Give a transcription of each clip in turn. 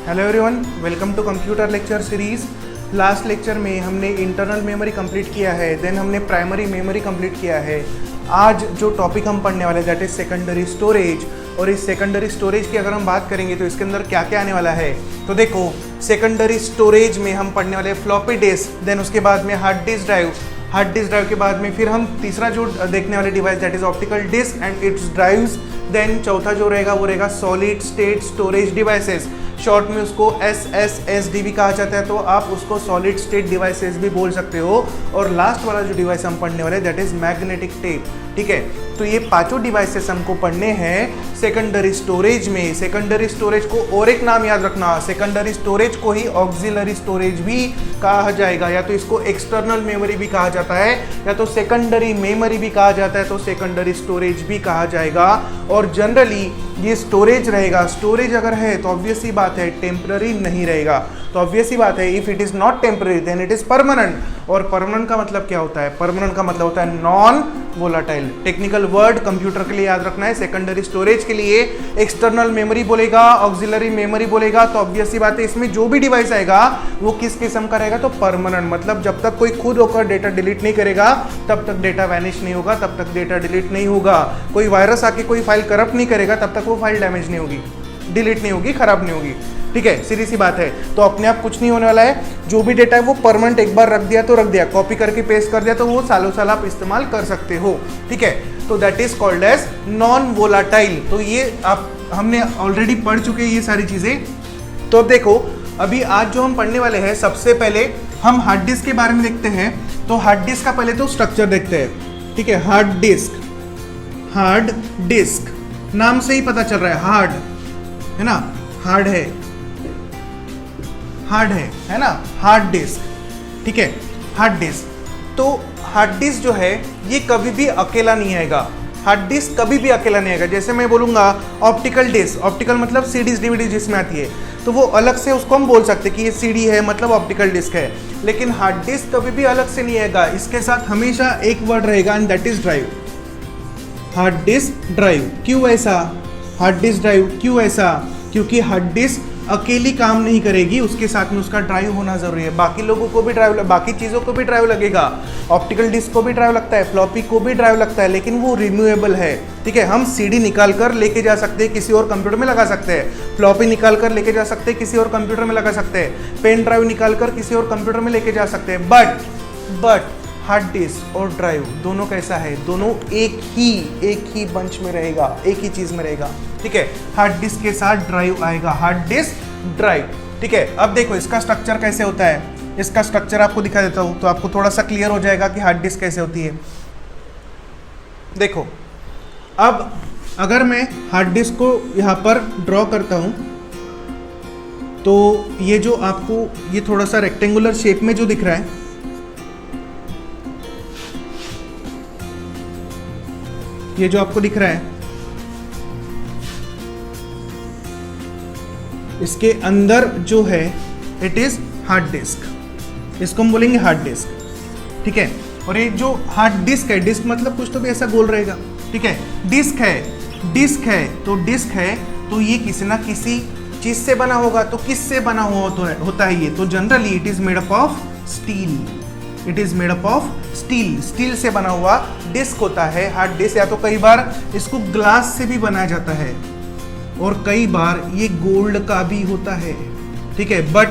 Hello everyone, welcome to computer lecture series. Last lecture में हमने internal memory complete किया है, देन हमने प्राइमरी मेमोरी कंप्लीट किया है। आज जो टॉपिक हम पढ़ने वाले दैट इज सेकेंडरी स्टोरेज। और इस सेकेंडरी स्टोरेज की अगर हम बात करेंगे तो इसके अंदर क्या क्या आने वाला है, तो देखो सेकेंडरी स्टोरेज में हम पढ़ने वाले फ्लॉपी डिस्क, देन उसके बाद में हार्ड डिस्क ड्राइव के बाद में फिर हम तीसरा जो देखने वाले device that is optical disk and its drives. Then चौथा जो रहेगा वो रहेगा solid state storage devices, short में उसको SSSD भी कहा जाता है, तो आप उसको सॉलिड स्टेट डिवाइसेस भी बोल सकते हो। और लास्ट वाला जो डिवाइस हम पढ़ने वाले दैट इज मैग्नेटिक टेप। ठीक है, तो ये पांचों डिवाइसेस हमको पढ़ने हैं सेकेंडरी स्टोरेज में। सेकेंडरी स्टोरेज को और एक नाम याद रखना, सेकेंडरी स्टोरेज को ही ऑक्सिलरी स्टोरेज भी कहा जाएगा, या तो इसको एक्सटर्नल मेमोरी भी कहा जाता है, या तो सेकेंडरी मेमोरी भी कहा जाता है, तो सेकेंडरी स्टोरेज भी कहा जाएगा। और जनरली ये स्टोरेज रहेगा, स्टोरेज अगर है तो ऑब्वियस सी बात है टेम्पररी नहीं रहेगा, तो ऑब्वियस सी बात है if it is not temporary then it is permanent. और परमानेंट का मतलब क्या होता है, परमानेंट का मतलब होता है non volatile. Technical word computer के लिए याद रखना है। सेकेंडरी स्टोरेज के लिए एक्सटर्नल मेमोरी बोलेगा, ऑक्सिलरी मेमोरी बोलेगा, तो ऑब्वियस सी बात है इसमें जो भी डिवाइस आएगा वो किस किस्म का रहेगा, तो परमानेंट। मतलब जब तक कोई खुद होकर डेटा डिलीट नहीं करेगा तब तक डेटा वैनिश नहीं होगा, तब तक डेटा डिलीट नहीं होगा। कोई वायरस आके कोई फाइल करप्ट नहीं करेगा तब तक वो फाइल डैमेज नहीं होगी, डिलीट नहीं होगी, खराब नहीं होगी। ठीक है, सीधी सी बात है। तो अपने आप कुछ नहीं होने वाला है, जो भी डेटा है वो परमानेंट, एक बार रख दिया तो रख दिया, कॉपी करके पेस्ट कर दिया तो वो सालों साल आप इस्तेमाल कर सकते हो। ठीक है, तो that is called as non volatile. तो ये आप हमने ऑलरेडी पढ़ चुके हैं ये सारी चीजें। तो अब देखो, अभी आज जो हम पढ़ने वाले हैं, सबसे पहले हम हार्ड डिस्क के बारे में देखते हैं। तो हार्ड डिस्क का पहले तो स्ट्रक्चर देखते हैं। ठीक है, हार्ड डिस्क नाम से ही पता चल रहा है, हार्ड है ना, हार्ड है ना, हार्ड डिस्क। ठीक है, हार्ड डिस्क। तो हार्ड डिस्क जो है ये कभी भी अकेला नहीं आएगा, हार्ड डिस्क कभी भी अकेला नहीं आएगा। जैसे मैं बोलूंगा ऑप्टिकल डिस्क, ऑप्टिकल मतलब सीडीज डीवीडी जिसमें आती है, तो वो अलग से उसको हम बोल सकते हैं कि ये सीडी है मतलब ऑप्टिकल डिस्क है। लेकिन हार्ड डिस्क कभी भी अलग से नहीं आएगा, इसके साथ हमेशा एक वर्ड रहेगा and that is drive. Hard disk drive. क्यों ऐसा, हार्ड डिस्क ड्राइव क्यों ऐसा, क्योंकि हार्ड डिस्क अकेली काम नहीं करेगी, उसके साथ में उसका ड्राइव होना जरूरी है। बाकी लोगों को भी ड्राइव, बाकी चीज़ों को भी ड्राइव लगेगा, ऑप्टिकल डिस्क को भी ड्राइव लगता है, फ्लॉपी को भी ड्राइव लगता है, लेकिन वो रिमूवेबल है। ठीक है, हम सीडी निकाल कर लेके जा सकते हैं, किसी और कंप्यूटर में लगा सकते हैं, फ्लॉपी निकाल कर लेके जा सकते हैं, किसी और कंप्यूटर में लगा सकते हैं, पेन ड्राइव निकाल कर किसी और कंप्यूटर में लेके जा सकते हैं। बट हार्ड डिस्क और ड्राइव दोनों कैसा है, दोनों एक ही बंच में रहेगा, एक ही चीज में रहेगा। ठीक है, हार्ड डिस्क के साथ ड्राइव आएगा, हार्ड डिस्क ड्राइव। ठीक है, अब देखो इसका स्ट्रक्चर कैसे होता है, इसका स्ट्रक्चर आपको दिखा देता हूं तो आपको थोड़ा सा क्लियर हो जाएगा कि हार्ड डिस्क कैसे होती है। देखो, अब अगर मैं हार्ड डिस्क को यहां पर ड्रॉ करता हूं तो ये जो आपको ये थोड़ा सा रेक्टेंगुलर शेप में जो दिख रहा है, ये जो आपको दिख रहा है, इसके अंदर जो है इट इज हार्ड डिस्क, इसको हम बोलेंगे हार्ड डिस्क। ठीक है, और ये जो हार्ड डिस्क है, डिस्क मतलब कुछ तो भी ऐसा गोल रहेगा। ठीक है, डिस्क है तो ये किसी ना किसी चीज से बना होगा, तो किससे बना हुआ होता है ये, तो generally it is made up of steel, it is made up of steel से बना हुआ डिस्क होता है हार्ड डिस्क। या तो कई बार इसको ग्लास से भी बनाया जाता है और कई बार ये गोल्ड का भी होता है। ठीक है, बट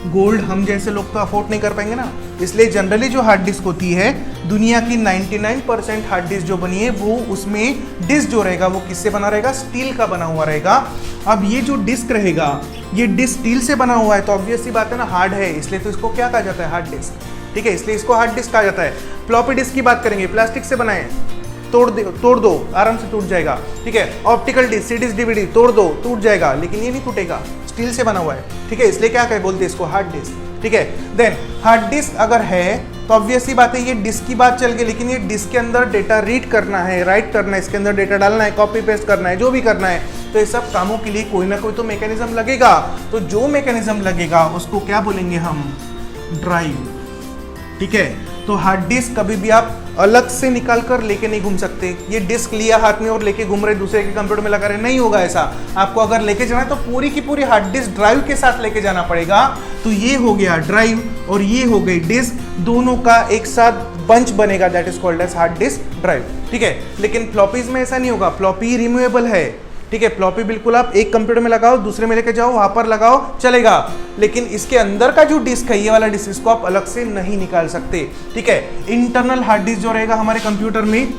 गोल्ड हम जैसे लोग तो अफोर्ड नहीं कर पाएंगे ना, इसलिए जनरली जो हार्ड डिस्क होती है, दुनिया की 99% हार्ड डिस्क जो बनी है वो उसमें डिस्क जो रहेगा वो किससे बना रहेगा, स्टील का बना हुआ रहेगा। अब ये जो डिस्क रहेगा ये डिस्क स्टील से बना हुआ है, तो ऑब्वियस सी बात है ना, हार्ड है, इसलिए तो इसको क्या कहा जाता है, हार्ड डिस्क। ठीक है, इसलिए इसको हार्ड डिस्क कहा जाता है। फ्लॉपी डिस्क की बात करेंगे, प्लास्टिक से बनाए, तोड़ दो आराम से टूट जाएगा। ठीक है, ऑप्टिकल डिस्क सीडीज डीवीडी तोड़ दो टूट जाएगा, लेकिन ये नहीं टूटेगा, स्टील से बना हुआ है। ठीक है, इसलिए क्या बोलते हैं इसको, हार्ड डिस्क। ठीक है, देन हार्ड डिस्क अगर है तो ऑब्वियस सी बात है ये डिस्क की बात चल गई, लेकिन ये डिस्क के अंदर डेटा रीड करना है, राइट करना है, इसके अंदर डेटा डालना है, कॉपी पेस्ट करना है, जो भी करना है, तो ये सब कामों के लिए कोई ना कोई तो मैकेनिज्म लगेगा। तो जो मैकेनिज्म लगेगा उसको क्या बोलेंगे हम, ड्राइव। ठीक है, तो हार्ड डिस्क कभी भी आप अलग से निकाल कर लेके नहीं घूम सकते। ये डिस्क लिया हाथ में और लेके घूम रहे दूसरे के कंप्यूटर में लगा रहे, नहीं होगा ऐसा। आपको अगर लेके जाना है तो पूरी की पूरी हार्ड डिस्क ड्राइव के साथ लेके जाना पड़ेगा। तो ये हो गया ड्राइव और ये हो गई डिस्क, दोनों का एक साथ बंच बनेगा, that is called as hard disk drive. ठीक है, लेकिन फ्लॉपीज में ऐसा नहीं होगा, फ्लॉपी रिमूवेबल है। ठीक है, फ्लॉपी बिल्कुल आप एक कंप्यूटर में लगाओ, दूसरे में लेके जाओ, वहां पर लगाओ, चलेगा। लेकिन इसके अंदर का जो डिस्क है, ये वाला डिस्क, इसको आप अलग से नहीं निकाल सकते। ठीक है, इंटरनल हार्ड डिस्क जो रहेगा हमारे कंप्यूटर में,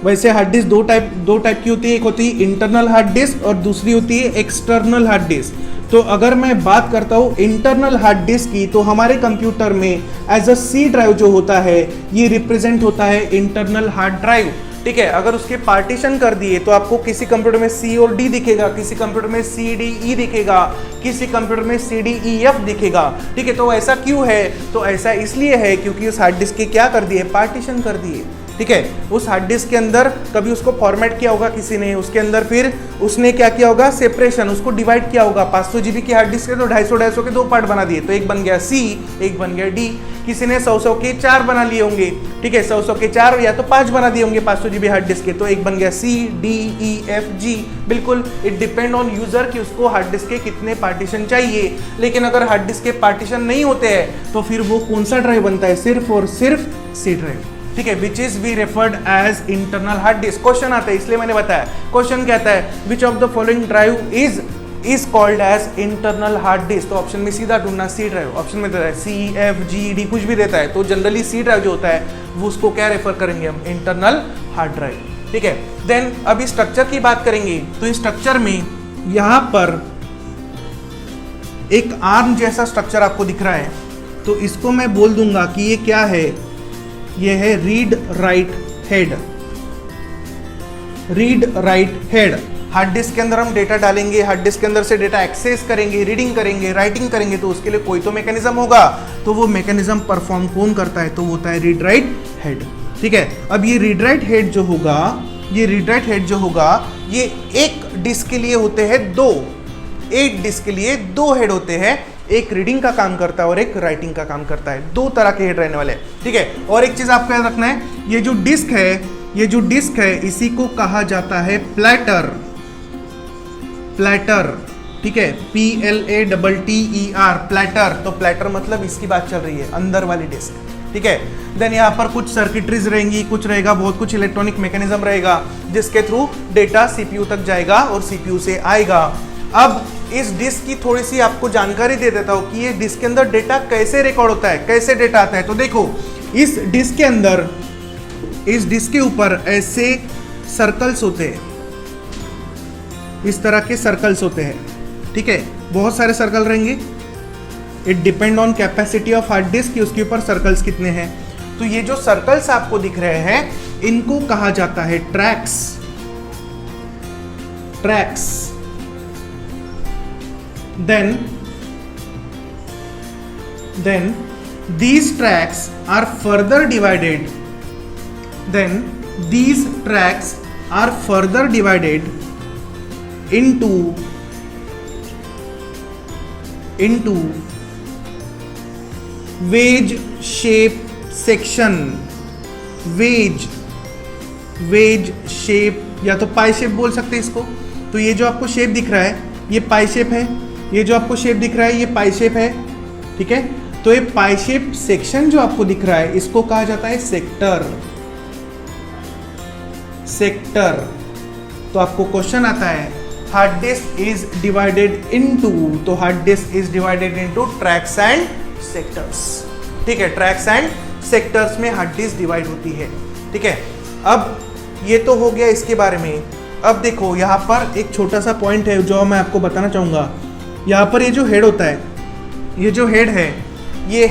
वैसे हार्ड डिस्क दो टाइप की होती है, एक होती है इंटरनल हार्ड डिस्क और दूसरी होती है एक्सटर्नल हार्ड डिस्क। तो अगर मैं बात करता हूँ इंटरनल हार्ड डिस्क की, तो हमारे कंप्यूटर में एज अ सी ड्राइव जो होता है, ये रिप्रेजेंट होता है इंटरनल हार्ड ड्राइव। ठीक है, अगर उसके पार्टीशन कर दिए तो आपको किसी कंप्यूटर में सी और डी दिखेगा, किसी कंप्यूटर में सी डी ई दिखेगा, किसी कंप्यूटर में सी डी ई एफ दिखेगा। ठीक है, तो ऐसा क्यों है? तो ऐसा इसलिए है क्योंकि उस हार्ड डिस्क के क्या कर दिए, पार्टीशन कर दिए। ठीक है, उस हार्ड डिस्क के अंदर कभी उसको फॉर्मेट किया होगा किसी ने, उसके अंदर फिर उसने क्या किया होगा, सेपरेशन, उसको डिवाइड किया होगा। 500 GB की हार्ड डिस्क है तो 250 के दो पार्ट बना दिए, तो एक बन गया सी, एक बन गया डी। किसी ने 100 के 4 बना लिए होंगे। ठीक है, 100 के 4 या तो 5 बना दिए होंगे 500 GB हार्ड डिस्क के, तो एक बन गया C D E F G. बिल्कुल, इट डिपेंड ऑन यूजर कि उसको हार्ड डिस्क के कितने पार्टीशन चाहिए। लेकिन अगर हार्ड डिस्क के पार्टीशन नहीं होते हैं तो फिर वो कौन सा ड्राइव बनता है, सिर्फ और सिर्फ सी ड्राइव। ठीक है, which is we referred as internal hard disk. Question आता है इसलिए मैंने बताया, क्वेश्चन कहता है which of the following drive is called as internal hard disk. तो ऑप्शन में सीधा ढूंढना सी ड्राइव, ऑप्शन में देता है सी एफ जी डी, कुछ भी देता है तो जनरली सी ड्राइव जो होता है वो उसको क्या रेफर करेंगे हम, इंटरनल हार्ड ड्राइव। ठीक है, देन अभी स्ट्रक्चर की बात करेंगे। तो इस स्ट्रक्चर में यहां पर एक आर्म जैसा स्ट्रक्चर आपको दिख रहा है, तो इसको मैं बोल दूंगा कि ये क्या है, ये है read write head. Read write head, hard disk के अंदर हम डेटा डालेंगे, हार्ड डिस्क के अंदर से डेटा एक्सेस करेंगे, रीडिंग करेंगे, राइटिंग करेंगे, तो उसके लिए कोई तो मैकेनिज्म होगा। तो वो मैकेनिज्म परफॉर्म कौन करता है, तो वो होता है रीड राइट हेड। ठीक है, अब ये रीड राइट हेड जो होगा, ये रीड राइट हेड जो होगा, ये एक डिस्क के लिए होते हैं दो, एक डिस्क के लिए दो हेड होते हैं, एक रीडिंग का काम करता है और एक राइटिंग का काम करता है। दो तरह के हेड रहने वाले हैं। ठीक है, और एक चीज आपको याद रखना है, ये जो डिस्क है, ये जो डिस्क है, इसी को कहा जाता है प्लेटर। प्लेटर, ठीक है, PLATTER, प्लेटर। तो प्लेटर मतलब इसकी बात चल रही है, अंदर वाली डिस्क। ठीक है, देन यहाँ पर कुछ सर्किटरीज रहेंगी, कुछ रहेगा, बहुत कुछ इलेक्ट्रॉनिक मैकेनिज्म रहेगा जिसके थ्रू डेटा CPU तक जाएगा और CPU से आएगा। अब इस डिस्क की थोड़ी सी आपको जानकारी दे देता हूँ कि ये डिस्क के अंदर डेटा कैसे रिकॉर्ड होता है, कैसे डेटा आता है। तो देखो, इस डिस्क के अंदर, इस डिस्क के ऊपर ऐसे सर्कल्स होते हैं, इस तरह के सर्कल्स होते हैं। ठीक है, बहुत सारे सर्कल रहेंगे, it depend on capacity of hard disk कि उसके ऊपर सर्कल्स कितने हैं। तो ये जो सर्कल्स आपको दिख रहे हैं, इनको कहा जाता है tracks. Tracks. then these tracks are further divided, into wedge shape section। wedge shape या तो पाई शेप बोल सकते हैं इसको। तो ये जो आपको शेप दिख रहा है, ये पाई शेप है, ये जो आपको शेप दिख रहा है, ये पाई शेप है। ठीक है, तो ये पाई शेप सेक्शन जो आपको दिख रहा है, इसको कहा जाता है सेक्टर। सेक्टर। तो आपको क्वेश्चन आता है, hard disk is divided into, तो hard disk is divided into tracks and sectors. ठीक है, ट्रैक्स एंड सेक्टर्स में हार्ड डिस्क डिवाइड होती है। ठीक है, अब ये तो हो गया इसके बारे में। अब देखो, यहाँ पर एक छोटा सा पॉइंट है जो मैं आपको बताना चाहूँगा। यहाँ पर ये जो हेड होता है, ये जो हेड है, ये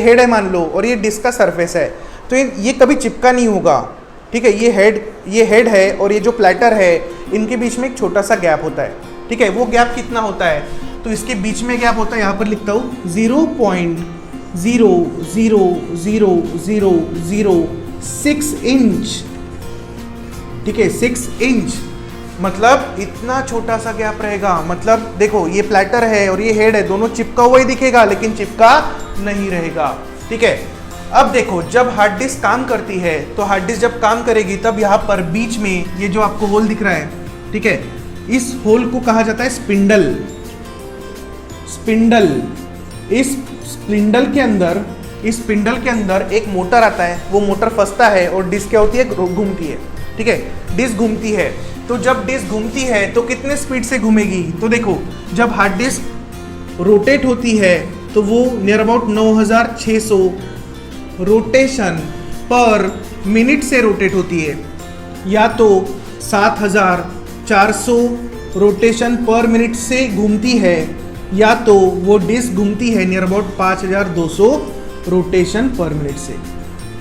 हेड है मान लो, और ये डिस्क का सरफेस है, तो ये कभी चिपका नहीं होगा। ठीक है, ये हेड है और ये जो प्लेटर है, इनके बीच में एक छोटा सा गैप होता है। ठीक है, वो गैप कितना होता है, तो इसके बीच में गैप होता है, यहाँ पर लिखता हूँ 0.00006 इंच। ठीक है, 6 इंच, मतलब इतना छोटा सा गैप रहेगा। मतलब देखो, ये प्लेटर है और ये हेड है, दोनों चिपका हुआ ही दिखेगा लेकिन चिपका नहीं रहेगा। ठीक है, अब देखो, जब हार्ड डिस्क काम करती है तो हार्ड डिस्क जब काम करेगी तब यहाँ पर बीच में ये जो आपको होल दिख रहा है, ठीक है, इस होल को कहा जाता है स्पिंडल। स्पिंडल, इस स्पिंडल के अंदर एक मोटर आता है, वो मोटर फंसता है और डिस्क क्या होती है, घूमती है, ठीक है, डिस्क घूमती है। तो जब डिस्क घूमती है तो कितने स्पीड से घूमेगी, तो देखो जब हार्ड डिस्क रोटेट होती है तो वो नियर अबाउट 9600 रोटेशन पर मिनट से रोटेट होती है, या तो 7400 रोटेशन पर मिनट से घूमती है, या तो वो डिस्क घूमती है नियर अबाउट 5200 रोटेशन पर मिनट से,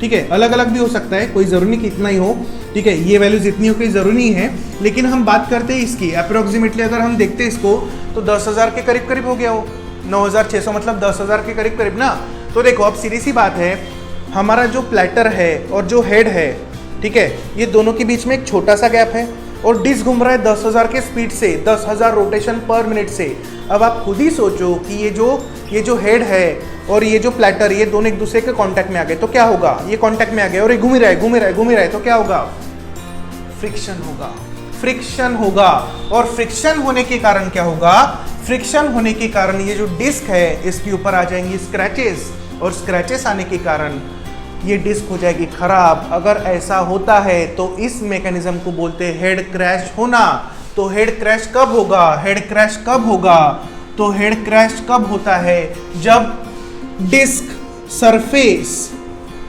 ठीक है। अलग अलग भी हो सकता है, कोई ज़रूरी नहीं कि इतना ही हो, ठीक है, ये वैल्यूज इतनी हो कोई ज़रूरी नहीं है, लेकिन हम बात करते हैं इसकी अप्रोक्सीमेटली। अगर हम देखते हैं इसको तो 10,000 के करीब करीब हो गया हो, 9600 मतलब 10,000 के करीब करीब ना। तो देखो अब सीधी सी बात है, हमारा जो प्लेटर है और जो हेड है, ठीक है, ये दोनों के बीच में एक छोटा सा गैप है और डिस्क घूम रहा है 10,000 के स्पीड से, 10,000 रोटेशन पर मिनट से। अब आप खुद ही सोचो कि ये जो हेड है और ये जो प्लेटर, ये दोनों एक दूसरे के कांटेक्ट में आ गए तो क्या होगा, ये कांटेक्ट में आ गए और ये घूम ही रहा है तो क्या होगा, फ्रिक्शन होगा, फ्रिक्शन होगा। और फ्रिक्शन होने के कारण क्या होगा, फ्रिक्शन होने के कारण ये जो डिस्क है इसके ऊपर आ जाएंगी स्क्रैचेस, और स्क्रैचेस आने के कारण ये डिस्क हो जाएगी खराब। अगर ऐसा होता है तो इस मैकेनिज्म को बोलते हैं हेड क्रैश होना। तो हेड क्रैश कब होगा, हेड क्रैश कब होगा, तो हेड क्रैश कब होता है, जब डिस्क सरफेस,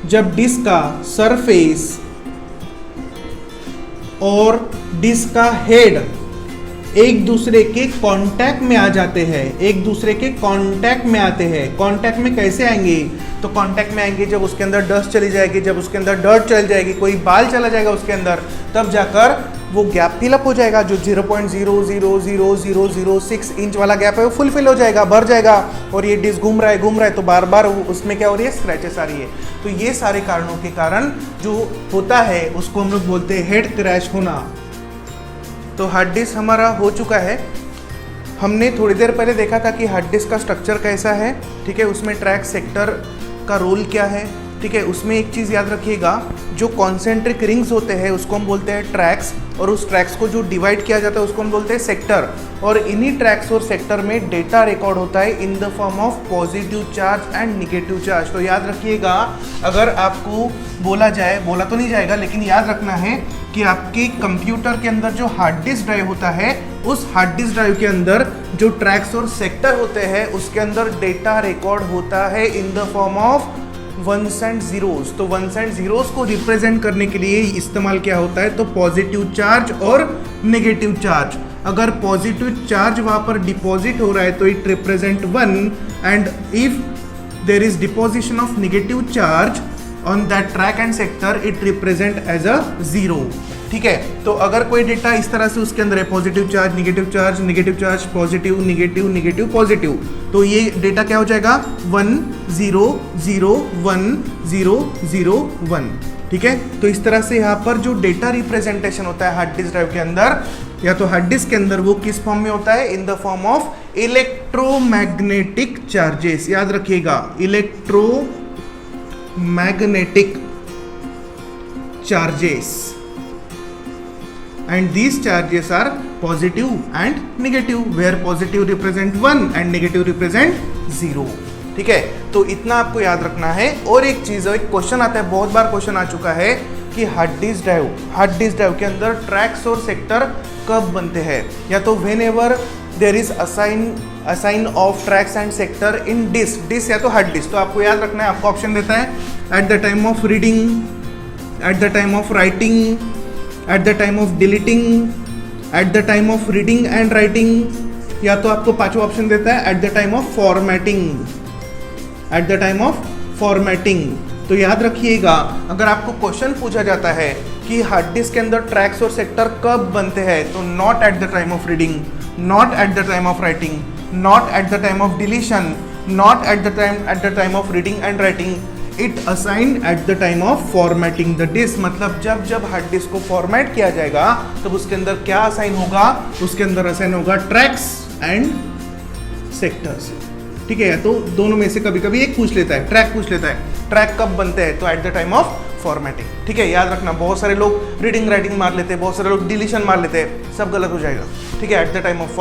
जब डिस्क का सरफेस और डिस्क का हेड एक दूसरे के कांटेक्ट में आ जाते हैं, एक दूसरे के कांटेक्ट में आते हैं। कांटेक्ट में कैसे आएंगे, तो कांटेक्ट में आएंगे जब उसके अंदर डस्ट चली जाएगी, जब उसके अंदर डर्ट चल जाएगी, कोई बाल चला जाएगा उसके अंदर, तब जाकर वो गैप फिलअप हो जाएगा। जो 0.0000006 इंच वाला गैप है वो फुलफिल हो जाएगा, भर जाएगा, और ये डिस्क घूम रहा है तो बार बार उसमें क्या हो रही है, स्क्रैचेस आ रही है। तो ये सारे कारणों के कारण जो होता है उसको हम लोग बोलते हैं हेड क्रैश होना। तो हार्ड डिस्क हमारा हो चुका है। हमने थोड़ी देर पहले देखा था कि हार्ड डिस्क का स्ट्रक्चर कैसा है, ठीक है, उसमें ट्रैक सेक्टर का रोल क्या है, ठीक है। उसमें एक चीज़ याद रखिएगा, जो कॉन्सेंट्रिक रिंग्स होते हैं उसको हम बोलते हैं ट्रैक्स, और उस ट्रैक्स को जो डिवाइड किया जाता है उसको हम बोलते हैं सेक्टर। और इन्हीं ट्रैक्स और सेक्टर में डेटा रिकॉर्ड होता है in the form of positive charge and negative charge. तो याद रखिएगा, अगर आपको बोला तो नहीं जाएगा, लेकिन याद रखना है कि आपके कंप्यूटर के अंदर जो हार्ड डिस्क ड्राइव होता है, उस हार्ड डिस्क ड्राइव के अंदर जो ट्रैक्स और सेक्टर होते हैं उसके अंदर डेटा रिकॉर्ड होता है in the form of ones and zeros. तो वंस एंड जीरोस को रिप्रेजेंट करने के लिए इस्तेमाल क्या होता है, तो पॉजिटिव चार्ज और नेगेटिव चार्ज। अगर पॉजिटिव चार्ज वहां पर डिपॉजिट हो रहा है तो it represent 1, and if there is deposition of negative charge on that track and sector it represent as a 0, ठीक है। तो अगर कोई डेटा इस तरह से उसके अंदर है, positive charge, negative charge, positive, negative, positive, तो ये डेटा क्या हो जाएगा, 1 0 0 1 0 0 1, ठीक है। तो इस तरह से यहाँ पर जो डेटा रिप्रेजेंटेशन होता है हार्ड डिस्क ड्राइव के अंदर, या तो हार्ड डिस्क के अंदर, वो किस फॉर्म में होता है, in the form of electromagnetic charges. याद रखिएगा, electromagnetic charges, and these charges are positive and negative, where positive represent 1 and negative represent 0, ठीक है। तो इतना आपको याद रखना है। और एक चीज़, एक क्वेश्चन आता है, बहुत बार क्वेश्चन आ चुका है कि हार्ड डिस्क ड्राइव के अंदर ट्रैक्स और सेक्टर कब बनते हैं, या तो whenever there is assign of tracks and sector in disk या तो हार्ड डिस्क। तो आपको याद रखना है, आपको ऑप्शन देता है at the time of reading, eight the time of writing, at the time of deleting, at the time of reading and writing, या तो आपको पांचवा ऑप्शन देता है at the time of formatting, at the time of formatting। तो याद रखिएगा, अगर आपको क्वेश्चन पूछा जाता है कि हार्ड डिस्क के अंदर ट्रैक्स और सेक्टर कब बनते हैं, तो not at the time of reading, not at the time of writing, not at the time of deletion, not at the time of reading and writing, it assign at the time of formatting the disk. मतलब जब hard disk को format किया जाएगा तब उसके अंदर क्या assign होगा, उसके अंदर असाइन होगा ट्रैक्स एंड सेक्टर्स, ठीक है। तो दोनों में से कभी कभी एक पूछ लेता है, ट्रैक पूछ लेता है, ट्रैक कब बनते हैं? तो eight the time of formatting. ठीक है, याद रखना, बहुत सारे लोग रीडिंग राइटिंग मार लेते हैं, बहुत सारे लोग डिलीशन मार लेते हैं, सब गलत हो जाएगा। ठीक है, at the time of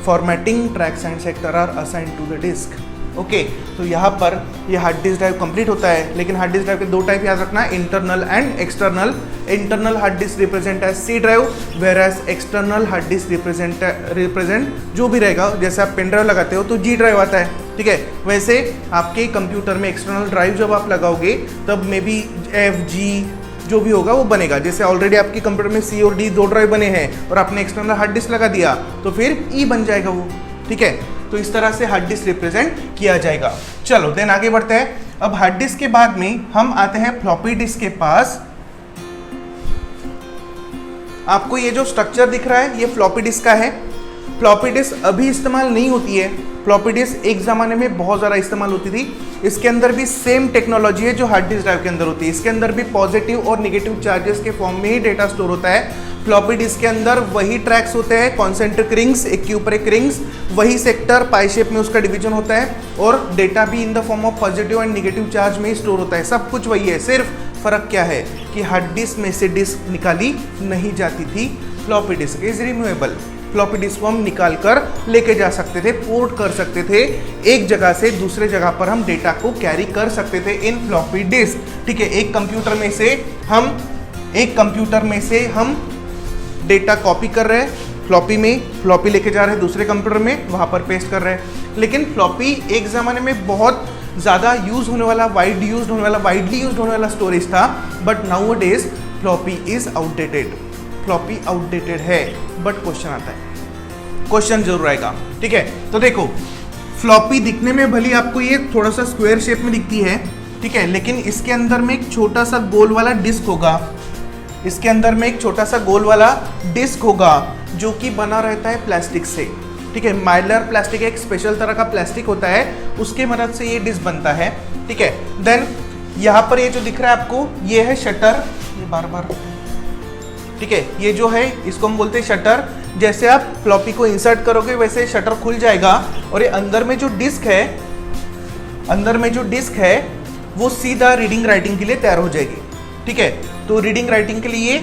formatting tracks and sector are assigned to the disk. Okay, तो यहाँ पर ये हार्ड डिस्क ड्राइव कंप्लीट होता है, लेकिन हार्ड डिस्क ड्राइव के दो टाइप याद रखना, internal and external. Internal hard disk represent as C drive, whereas external hard disk represent जो भी रहेगा, जैसे आप पेन ड्राइव लगाते हो तो जी ड्राइव आता है। ठीक है, वैसे आपके कंप्यूटर में एक्सटर्नल ड्राइव जब आप लगाओगे तब मे बी एफ जी जो भी होगा वो बनेगा। जैसे ऑलरेडी आपके कंप्यूटर में सी और डी दो ड्राइव बने हैं और आपने एक्सटर्नल हार्ड डिस्क लगा दिया तो फिर ई बन जाएगा वो। ठीक है, तो इस तरह से हार्ड डिस्क रिप्रेजेंट किया जाएगा। चलो देन आगे बढ़ते हैं। अब हार्ड डिस्क के बाद में हम आते हैं फ्लॉपी डिस्क के पास। आपको ये जो स्ट्रक्चर दिख रहा है ये फ्लॉपी डिस्क का है। फ्लॉपी डिस्क अभी इस्तेमाल नहीं होती है। फ्लॉपी डिस्क एक ज़माने में बहुत ज़्यादा इस्तेमाल होती थी। इसके अंदर भी सेम टेक्नोलॉजी है जो हार्ड डिस्क ड्राइव के अंदर होती है। इसके अंदर भी पॉजिटिव और निगेटिव चार्जेस के फॉर्म में ही डेटा स्टोर होता है। फ्लॉपी डिस्क के अंदर वही ट्रैक्स होते हैं, कॉन्सेंट्रिक रिंग्स, एक के ऊपर एक रिंग्स, वही सेक्टर पाई शेप में उसका डिवीजन होता है और डेटा भी इन the form of positive and negative charge में ही स्टोर होता है। सब कुछ वही है, सिर्फ फर्क क्या है कि हार्ड डिस्क में से डिस्क निकाली नहीं जाती थी। Floppy disk is removable. Floppy disk को हम निकाल कर लेके जा सकते थे, पोर्ट कर सकते थे, एक जगह से दूसरे जगह पर हम डेटा को कैरी कर सकते थे इन फ्लॉपी डिस्क। ठीक है, एक कंप्यूटर में से हम डेटा कॉपी कर रहे हैं फ्लॉपी में, फ्लॉपी लेके जा रहे हैं दूसरे कंप्यूटर में, वहाँ पर पेस्ट कर रहे हैं। लेकिन फ्लॉपी एक ज़माने में बहुत ज़्यादा यूज़ होने वाला, वाइडली यूज होने वाला स्टोरेज था, but now a days floppy is outdated. Floppy outdated है, बट क्वेश्चन आता है, क्वेश्चन जरूर आएगा। ठीक है, तो देखो फ्लॉपी दिखने में भली आपको ये थोड़ा सा स्क्वायर शेप में दिखती है, ठीक है, लेकिन इसके अंदर में एक छोटा सा गोल वाला डिस्क होगा। इसके अंदर में एक छोटा सा गोल वाला डिस्क होगा जो कि बना रहता है प्लास्टिक से। ठीक है, माइलर प्लास्टिक एक स्पेशल तरह का प्लास्टिक होता है, उसके मदद से ये डिस्क बनता है। ठीक है, देन यहाँ पर ये जो दिख रहा है आपको, ये है शटर, ये बार ठीक है, ये जो है इसको हम बोलते हैं शटर। जैसे आप फ्लॉपी को इंसर्ट करोगे वैसे शटर खुल जाएगा और ये अंदर में जो डिस्क है वो सीधा रीडिंग राइटिंग के लिए तैयार हो जाएगी। ठीक है, तो रीडिंग राइटिंग के लिए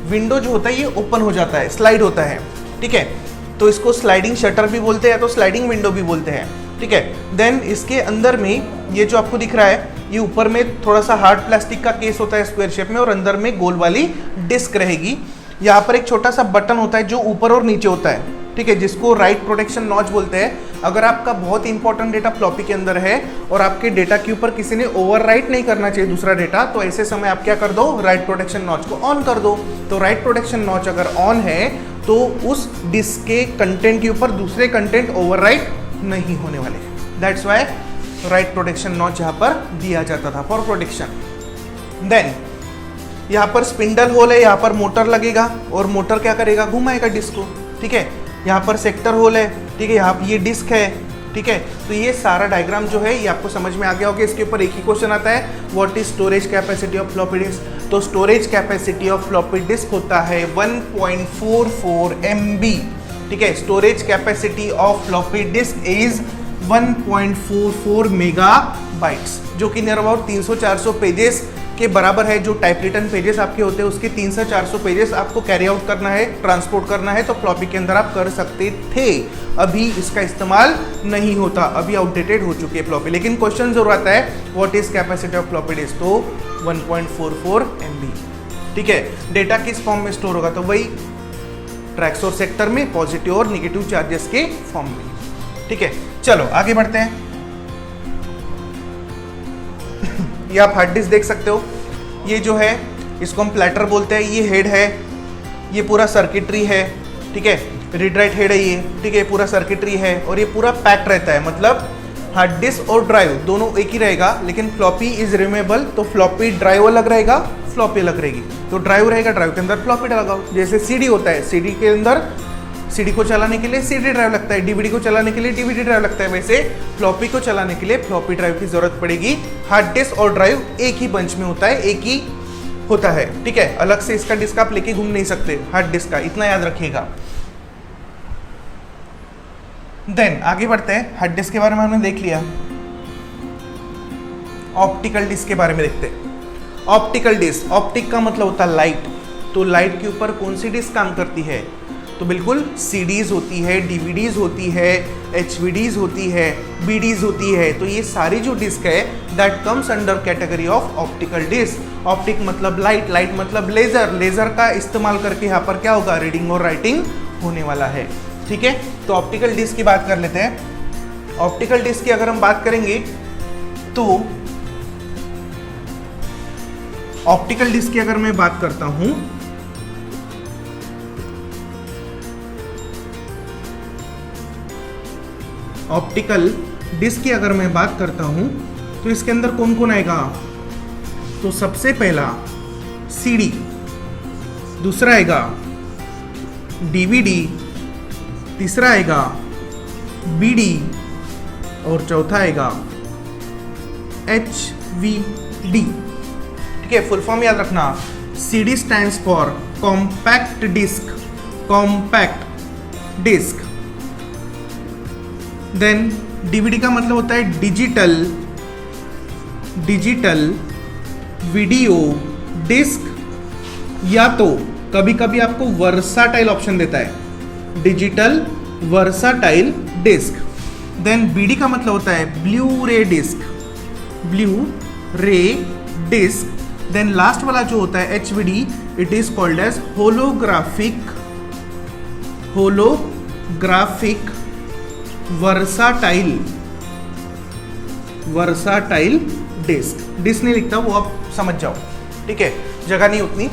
विंडो जो होता है ये ओपन हो जाता है, स्लाइड होता है। ठीक है, तो इसको स्लाइडिंग शटर भी बोलते हैं, तो स्लाइडिंग विंडो भी बोलते हैं। ठीक है, देन इसके अंदर में ये जो आपको दिख रहा है, ये ऊपर में थोड़ा सा हार्ड प्लास्टिक का केस होता है स्क्वायर शेप में और अंदर में गोल वाली डिस्क रहेगी। यहाँ पर एक छोटा सा बटन होता है जो ऊपर और नीचे होता है। ठीक है, जिसको राइट प्रोटेक्शन नॉच बोलते हैं। अगर आपका बहुत इंपॉर्टेंट डेटा फ्लॉपी के अंदर है और आपके डेटा के ऊपर किसी ने ओवरराइट नहीं करना चाहिए दूसरा डेटा, तो ऐसे समय आप क्या कर दो, राइट प्रोटेक्शन नॉच को ऑन कर दो। तो राइट प्रोटेक्शन नॉच अगर ऑन है तो उस डिस्क के कंटेंट के ऊपर दूसरे कंटेंट ओवरराइट नहीं होने वाले। That's why right protection notch यहाँ पर दिया जाता था फॉर प्रोटेक्शन। देन यहाँ पर स्पिंडल होल है, यहाँ पर मोटर लगेगा और मोटर क्या करेगा, घुमाएगा डिस्क को। ठीक है, यहाँ पर सेक्टर होल है, ठीक है, यहाँ ये डिस्क है। ठीक है, तो ये सारा डायग्राम जो है ये आपको समझ में आ गया होगा। इसके ऊपर एक ही क्वेश्चन आता है, what is storage capacity of floppy disk. तो storage capacity of floppy disk होता है 1.44 MB। ठीक है, storage capacity of floppy disk is 1.44 megabytes, जो कि नियर अबाउट 300-400 पेजेस के बराबर है। जो टाइप रिटन पेजेस आपके होते हैं उसके 300-400 पेजेस आपको कैरी आउट करना है, ट्रांसपोर्ट करना है, तो फ्लॉपी के अंदर आप कर सकते थे। अभी इसका इस्तेमाल नहीं होता, अभी आउटडेटेड हो चुकी है फ्लॉपी। लेकिन क्वेश्चन जरूर आता है, what is capacity of floppy disk, तो 1.44 MB। ठीक है, डेटा किस फॉर्म में स्टोर होगा, तो वही ट्रैक्स और सेक्टर में पॉजिटिव और निगेटिव चार्जेस के फॉर्म में। ठीक है, चलो आगे बढ़ते हैं। ये आप हार्ड डिस्क देख सकते हो, ये जो है इसको हम प्लेटर बोलते हैं। ये हेड है, ये पूरा सर्किटरी है। ठीक है, रीड राइट हेड है ये। ठीक है, पूरा सर्किटरी है और ये पूरा पैक्ड रहता है, मतलब हार्ड डिस्क और ड्राइव दोनों एक ही रहेगा। लेकिन फ्लॉपी इज रिमूवेबल, तो फ्लॉपी ड्राइव अलग रहेगा, फ्लॉपी अलग रहेगी। तो ड्राइव रहेगा, ड्राइव के अंदर फ्लॉपी लगाओ। जैसे सीडी होता है, सीडी के अंदर सीडी को चलाने के लिए सीडी ड्राइव लगता है, डीवीडी को चलाने के लिए डीवीडी ड्राइव लगता है। वैसे फ्लॉपी को चलाने के लिए फ्लॉपी ड्राइव की जरूरत पड़ेगी। हार्ड डिस्क और ड्राइव एक ही बंच में होता है, एक ही होता है। ठीक है, अलग से इसका डिस्क आप लेके घूम नहीं सकते हार्ड डिस्क का, इतना याद रखिएगा। देन आगे बढ़ते हैं। हार्ड डिस्क के बारे में हमने देख लिया। ऑप्टिकल डिस्क के बारे में देखते हैं। ऑप्टिकल डिस्क, ऑप्टिक का मतलब होता है लाइट, तो लाइट के ऊपर कौन सी डिस्क काम करती है? तो बिल्कुल सीडीज होती है, डीवीडीज होती है, एचवीडीज होती है, बीडीज होती है। तो ये सारी जो डिस्क है that comes under category of optical disk. Optic मतलब लाइट, लाइट मतलब लेजर, लेजर का इस्तेमाल करके यहाँ पर क्या होगा? रीडिंग और राइटिंग होने वाला है। ठीक है, तो ऑप्टिकल डिस्क की बात कर लेते हैं। ऑप्टिकल डिस्क की अगर हम बात करेंगे तो ऑप्टिकल डिस्क की अगर मैं बात करता हूं ऑप्टिकल डिस्क की अगर मैं बात करता हूं तो इसके अंदर कौन कौन आएगा? तो सबसे पहला सीडी, दूसरा आएगा डीवीडी, तीसरा आएगा बीडी और चौथा आएगा एचवीडी। ठीक है, फुल फॉर्म याद रखना। CD stands for compact disk, compact disk. Then DVD का मतलब होता है डिजिटल, डिजिटल वीडियो डिस्क, या तो कभी कभी आपको वर्साटाइल ऑप्शन देता है, digital versatile disk. Then BD का मतलब होता है Blu ray disk, Blu ray disk. Then last वाला जो होता है HVD, it is called as holographic, holographic versatile, versatile disk. Disk नहीं लिखता, वो आप समझ जाओ। ठीक है, जगह नहीं उतनी।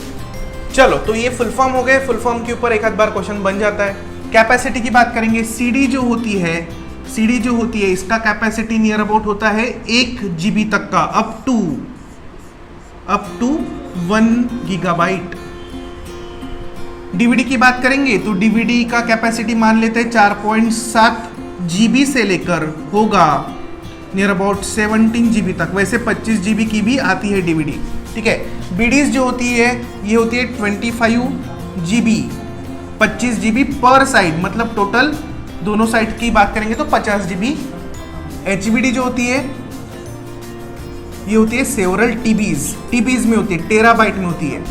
चलो, तो ये फुल फॉर्म हो गए। फुल फॉर्म के ऊपर एक आध बार क्वेश्चन बन जाता है। कैपेसिटी की बात करेंगे। सीडी जो होती है, सीडी जो होती है इसका कैपेसिटी नियर अबाउट होता है 1 जीबी तक का, अप टू 1 गीगाबाइट। डीवीडी की बात करेंगे तो डीवीडी का कैपेसिटी मान लेते हैं 4.7 जीबी से लेकर होगा नियर अबाउट 17 जीबी तक। वैसे 25 जीबी की भी आती है डीवीडी। ठीक है, बीडीज जो होती है ये होती है 25 जीबी, 25 जीबी पर साइड, मतलब टोटल दोनों साइड की बात करेंगे तो 50 जीबी। एचवीडी जो होती है ये होती है सेवरल टीबीज, टीबीज में होती है, टेराबाइट में होती है,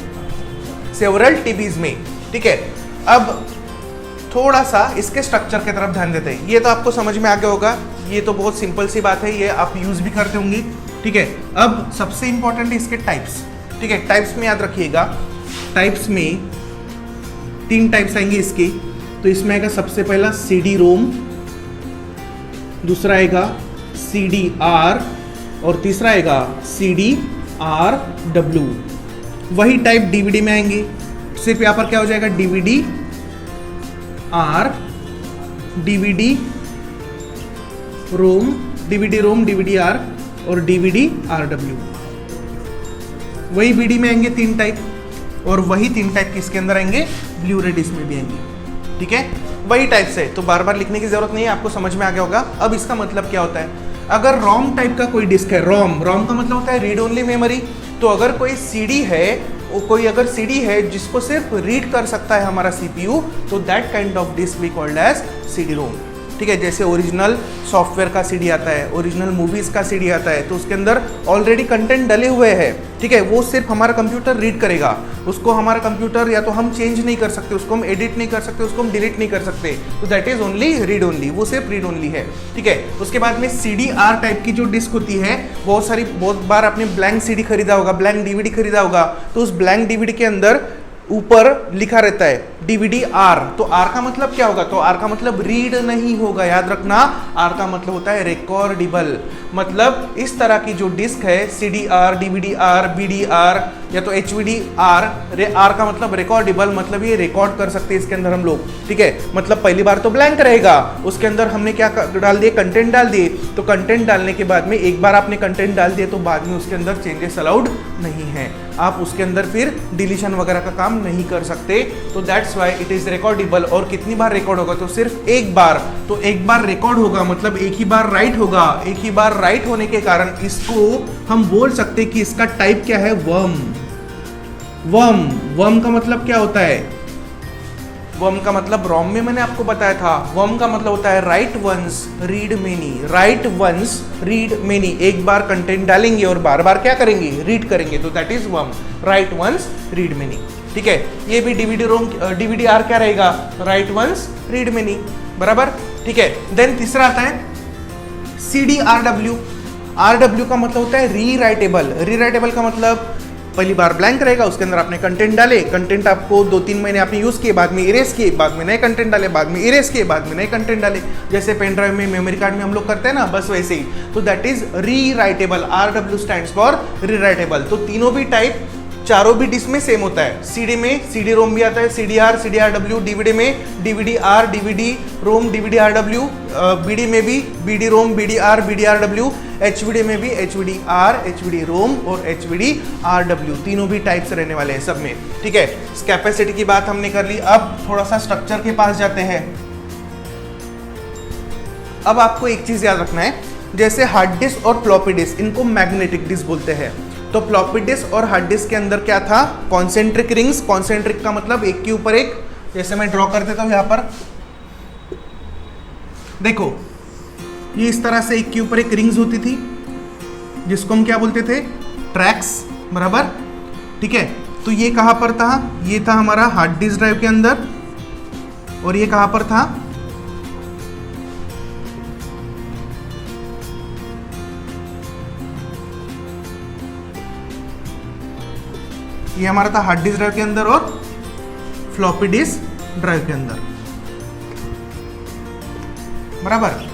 सेवरल टीबीज में। ठीक है, अब थोड़ा सा इसके स्ट्रक्चर की तरफ ध्यान देते हैं। ये तो आपको समझ में आ गया होगा, ये तो बहुत सिंपल सी बात है, ये आप यूज भी करते होंगे। ठीक है, अब सबसे इंपॉर्टेंट है इसके टाइप्स। ठीक है, टाइप्स में याद रखिएगा, टाइप्स में 3 टाइप्स आएंगे इसके। तो इसमें आएगा सबसे पहला सीडी रोम, दूसरा आएगा सीडी आर और तीसरा आएगा सीडी आर डब्ल्यू। वही टाइप डीवीडी में आएंगे, सिर्फ यहाँ पर क्या हो जाएगा? DVD R, DVD ROM, DVD ROM, DVD R और डीवीडी आर डब्ल्यू। वही बीडी में आएंगे 3 टाइप, और वही 3 टाइप किसके अंदर आएंगे? ब्लू रे डिस्क में भी आएंगे। ठीक है, वही टाइप से, तो बार बार लिखने की जरूरत नहीं है, आपको समझ में आ गया होगा। अब इसका मतलब क्या होता है? अगर रोम टाइप का कोई डिस्क है, रोम, रोम का मतलब होता है रीड ओनली मेमोरी। तो अगर कोई सीडी है, कोई अगर सीडी है जिसको सिर्फ रीड कर सकता है हमारा सीपीयू, तो that kind of disk we called as CD ROM. ठीक है, जैसे ओरिजिनल सॉफ्टवेयर का सीडी आता है, ओरिजिनल मूवीज का सीडी आता है, तो उसके अंदर ऑलरेडी कंटेंट डले हुए हैं। ठीक है, वो सिर्फ हमारा कंप्यूटर रीड करेगा, उसको हमारा कंप्यूटर या तो हम चेंज नहीं कर सकते, उसको हम एडिट नहीं कर सकते, उसको हम डिलीट नहीं कर सकते। तो that is only read only, वो सिर्फ रीड ओनली है। ठीक है, उसके बाद में सीडी आर टाइप की जो डिस्क होती है, बहुत बार आपने ब्लैंक सीडी खरीदा होगा, ब्लैंक डीवीडी खरीदा होगा, तो उस ब्लैंक डीवीडी के अंदर ऊपर लिखा रहता है डीवीडी आर। तो आर का मतलब क्या होगा? तो आर का मतलब रीड नहीं होगा, याद रखना। आर का मतलब होता है रिकॉर्डेबल। मतलब इस तरह की जो डिस्क है, CD R, DVD R, BD R या तो एचवीडी आर, आर का मतलब रिकॉर्डेबल, मतलब ये रिकॉर्ड कर सकते हैं इसके अंदर हम लोग। ठीक है, मतलब पहली बार तो ब्लैंक रहेगा, उसके अंदर हमने क्या डाल दिए? कंटेंट डाल दिए। तो कंटेंट डालने के बाद में एक बार आपने कंटेंट डाल दिए तो बाद में उसके अंदर चेंजेस अलाउड नहीं है, आप उसके अंदर फिर डिलीशन वगैरह का काम नहीं कर सकते। तो that's why it is recordable. और कितनी बार रिकॉर्ड होगा? तो सिर्फ एक बार। तो एक बार रिकॉर्ड होगा मतलब एक ही बार राइट होगा। एक ही बार राइट होने के कारण इसको हम बोल सकते कि इसका टाइप क्या है? वर्म। वर्म, वर्म का मतलब क्या होता है? वर्म का मतलब रोम में मैंने आपको बताया था, वर्म का मतलब होता है write once read many, write once read many, एक बार कंटेंट डालेंगे और बार बार क्या करेंगे, रीड करेंगे, तो that is WORM, write once read many. ठीक है, ये भी डीवीडी रोम डीवीडी आर क्या रहेगा, राइट वंस रीड मेनी, बराबर। ठीक है, देन तीसरा आता है CD RW। RW का मतलब होता है रीराइटेबल। रीराइटेबल का मतलब पहली बार ब्लैंक रहेगा, उसके अंदर आपने कंटेंट डाले, कंटेंट आपको 2-3 महीने आपने यूज किए, बाद में इरेज किए, बाद में नए कंटेंट डाले, बाद में इरेज किए, बाद में नए कंटेंट डाले, जैसे पेन ड्राइव में, मेमोरी कार्ड में हम लोग करते हैं ना, बस वैसे ही। तो that is rewritable, RW stands for rewritable. तो तीनों भी टाइप, चारों भी डिस्क में सेम होता है। CD में CD रोम भी आता है, CDR, CDRW, DVD में DVD-R, DVD रोम, DVD-RW, BD में भी BD रोम, BD-R, BD-RW, HVD में भी HVD-R, HVD रोम और HVD-RW, तीनों भी टाइप्स रहने वाले हैं सब में। ठीक है, कैपेसिटी की बात हमने कर ली, अब थोड़ा सा स्ट्रक्चर के पास जाते हैं। अब आपको एक चीज याद रखना है, जैसे हार्ड डिस्क और फ्लॉपी डिस्क, इनको मैग्नेटिक डिस्क बोलते हैं। तो फ्लॉपी डिस्क और हार्ड डिस्क के अंदर क्या था, कॉन्सेंट्रिक रिंग्स। कॉन्सेंट्रिक का मतलब एक के ऊपर एक, जैसे मैं ड्रॉ कर देता हूं यहां पर, देखो ये इस तरह से एक के ऊपर एक रिंग्स होती थी, जिसको हम क्या बोलते थे, ट्रैक्स, बराबर। ठीक है, तो ये कहां पर था, ये था हमारा हार्ड डिस्क ड्राइव के अंदर, और ये कहां पर था, ये हमारा था हार्ड डिस्क ड्राइव के अंदर और फ्लॉपी डिस्क ड्राइव के अंदर, बराबर,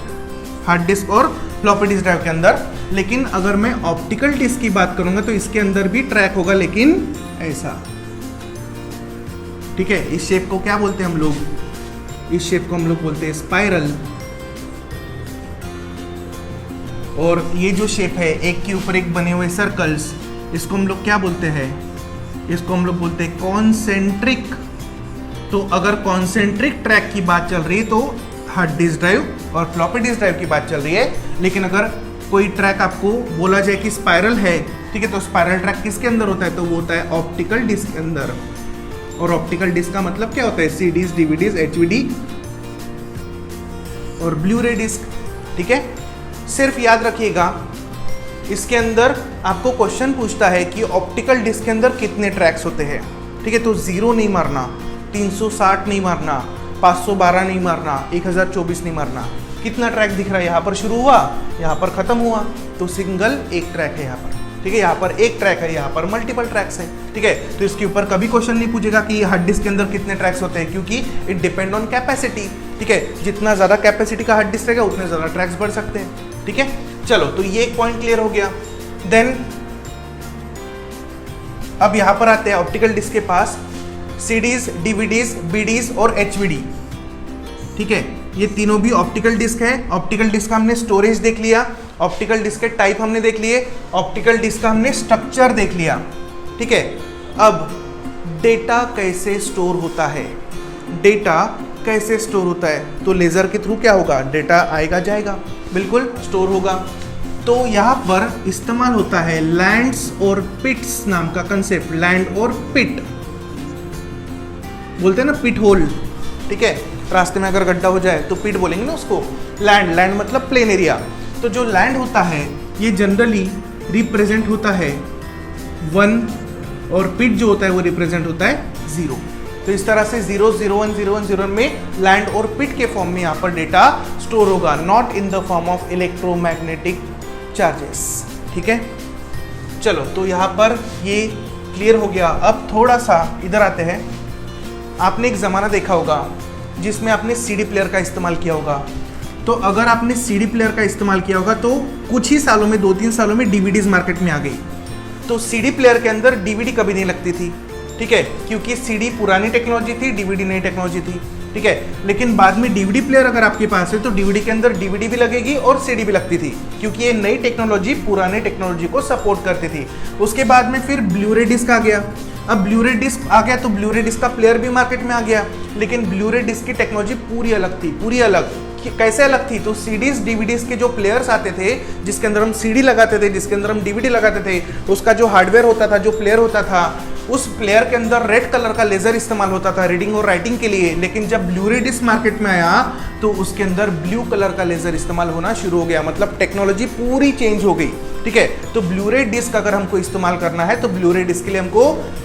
हार्ड डिस्क और फ्लॉपी डिस्क ड्राइव के अंदर। लेकिन अगर मैं ऑप्टिकल डिस्क की बात करूंगा तो इसके अंदर भी ट्रैक होगा, लेकिन ऐसा। ठीक है, इस शेप को क्या बोलते हैं हम लोग, इस शेप को हम लोग बोलते हैं स्पाइरल। और ये जो शेप है, एक के ऊपर एक बने हुए सर्कल्स, इसको हम लोग क्या बोलते हैं, इसको हम लोग बोलते हैं कॉन्सेंट्रिक। तो अगर कॉन्सेंट्रिक ट्रैक की बात चल रही है तो हार्ड डिस्क ड्राइव और फ्लॉपी डिस्क ड्राइव की बात चल रही है। लेकिन अगर कोई ट्रैक आपको बोला जाए कि स्पाइरल है, ठीक है, तो स्पाइरल ट्रैक किसके अंदर होता है, तो वो होता है ऑप्टिकल डिस्क के अंदर। और ऑप्टिकल डिस्क का मतलब क्या होता है, CDs, DVDs, HVD और ब्लू रे डिस्क। ठीक है, सिर्फ याद रखिएगा, इसके अंदर आपको क्वेश्चन पूछता है कि ऑप्टिकल डिस्क के अंदर कितने ट्रैक्स होते हैं। ठीक है, तो 0 नहीं मारना, 360 नहीं मारना, 512 नहीं मारना, 1024 नहीं मारना। कितना ट्रैक दिख रहा है, यहाँ पर शुरू हुआ, यहाँ पर खत्म हुआ, तो सिंगल एक ट्रैक है यहाँ पर। ठीक है, यहाँ पर एक ट्रैक है, यहाँ पर मल्टीपल ट्रैक्स है। ठीक है, तो इसके ऊपर कभी क्वेश्चन नहीं पूछेगा कि हार्ड डिस्क के अंदर कितने ट्रैक्स होते हैं, क्योंकि इट डिपेंड ऑन कैपेसिटी। ठीक है, जितना ज़्यादा कैपेसिटी का हार्ड डिस्क रहेगा उतने ज़्यादा ट्रैक्स बढ़ सकते हैं। ठीक है, चलो, तो ये एक पॉइंट क्लियर हो गया। देन अब यहां पर आते हैं ऑप्टिकल डिस्क के पास, CDs, DVDs, BDs और HVD। ठीक है, ये तीनों भी ऑप्टिकल डिस्क है। ऑप्टिकल डिस्क का हमने स्टोरेज देख लिया, ऑप्टिकल डिस्क के टाइप हमने देख लिए, ऑप्टिकल डिस्क का हमने स्ट्रक्चर देख लिया। ठीक है, अब डेटा कैसे स्टोर होता है, डेटा कैसे स्टोर होता है, तो लेजर के थ्रू क्या होगा, डेटा आएगा जाएगा, बिल्कुल स्टोर होगा। तो यहाँ पर इस्तेमाल होता है लैंड्स और पिट्स नाम का कंसेप्ट। लैंड और पिट बोलते हैं ना, पिट होल। ठीक है, रास्ते में अगर गड्ढा हो जाए तो पिट बोलेंगे ना उसको। लैंड, लैंड मतलब प्लेन एरिया। तो जो लैंड होता है ये जनरली रिप्रेजेंट होता है 1 और पिट जो होता है वो रिप्रेजेंट होता है 0। तो इस तरह से 0, 0, 1, 0, 1, 0 में लैंड और पिट के फॉर्म में यहाँ पर डेटा स्टोर होगा, not in the form of electromagnetic charges. ठीक है, चलो, तो यहाँ पर ये क्लियर हो गया। अब थोड़ा सा इधर आते हैं। आपने एक ज़माना देखा होगा जिसमें आपने CD प्लेयर का इस्तेमाल किया होगा। तो अगर आपने CD प्लेयर का इस्तेमाल किया होगा तो कुछ ही सालों में, 2-3 सालों में DVDs मार्केट में आ गई। तो CD प्लेयर के अंदर DVD कभी नहीं लगती थी। ठीक है, क्योंकि CD पुरानी टेक्नोलॉजी थी, DVD नई टेक्नोलॉजी थी। ठीक है, लेकिन बाद में DVD प्लेयर अगर आपके पास है तो DVD के अंदर DVD भी लगेगी और CD भी लगती थी, क्योंकि ये नई टेक्नोलॉजी पुराने टेक्नोलॉजी को सपोर्ट करती थी। उसके बाद में फिर ब्लू रे डिस्क आ गया। अब ब्लू रे डिस्क आ गया तो ब्लू रे डिस्क का प्लेयर भी मार्केट में आ गया, लेकिन ब्लू रे डिस्क की टेक्नोलॉजी पूरी अलग थी, पूरी अलग। कैसे अलग थी, तो CDs, DVDs के जो प्लेयर्स आते थे, जिसके अंदर हम CD लगाते थे, जिसके अंदर हम DVD लगाते थे, उसका जो हार्डवेयर होता था, जो प्लेयर होता था, उस प्लेयर के अंदर रेड कलर का लेजर इस्तेमाल होता था रीडिंग और राइटिंग के लिए, लेकिन जब ब्लू-रे डिस्क मार्केट में आया तो उसके अंदर ब्लू कलर का लेजर इस्तेमाल होना शुरू हो गया, मतलब टेक्नोलॉजी पूरी चेंज हो गई। ठीक है, तो ब्लू-रे डिस्क अगर हमको इस्तेमाल करना है तो ब्लू-रे डिस्क के लिए हमको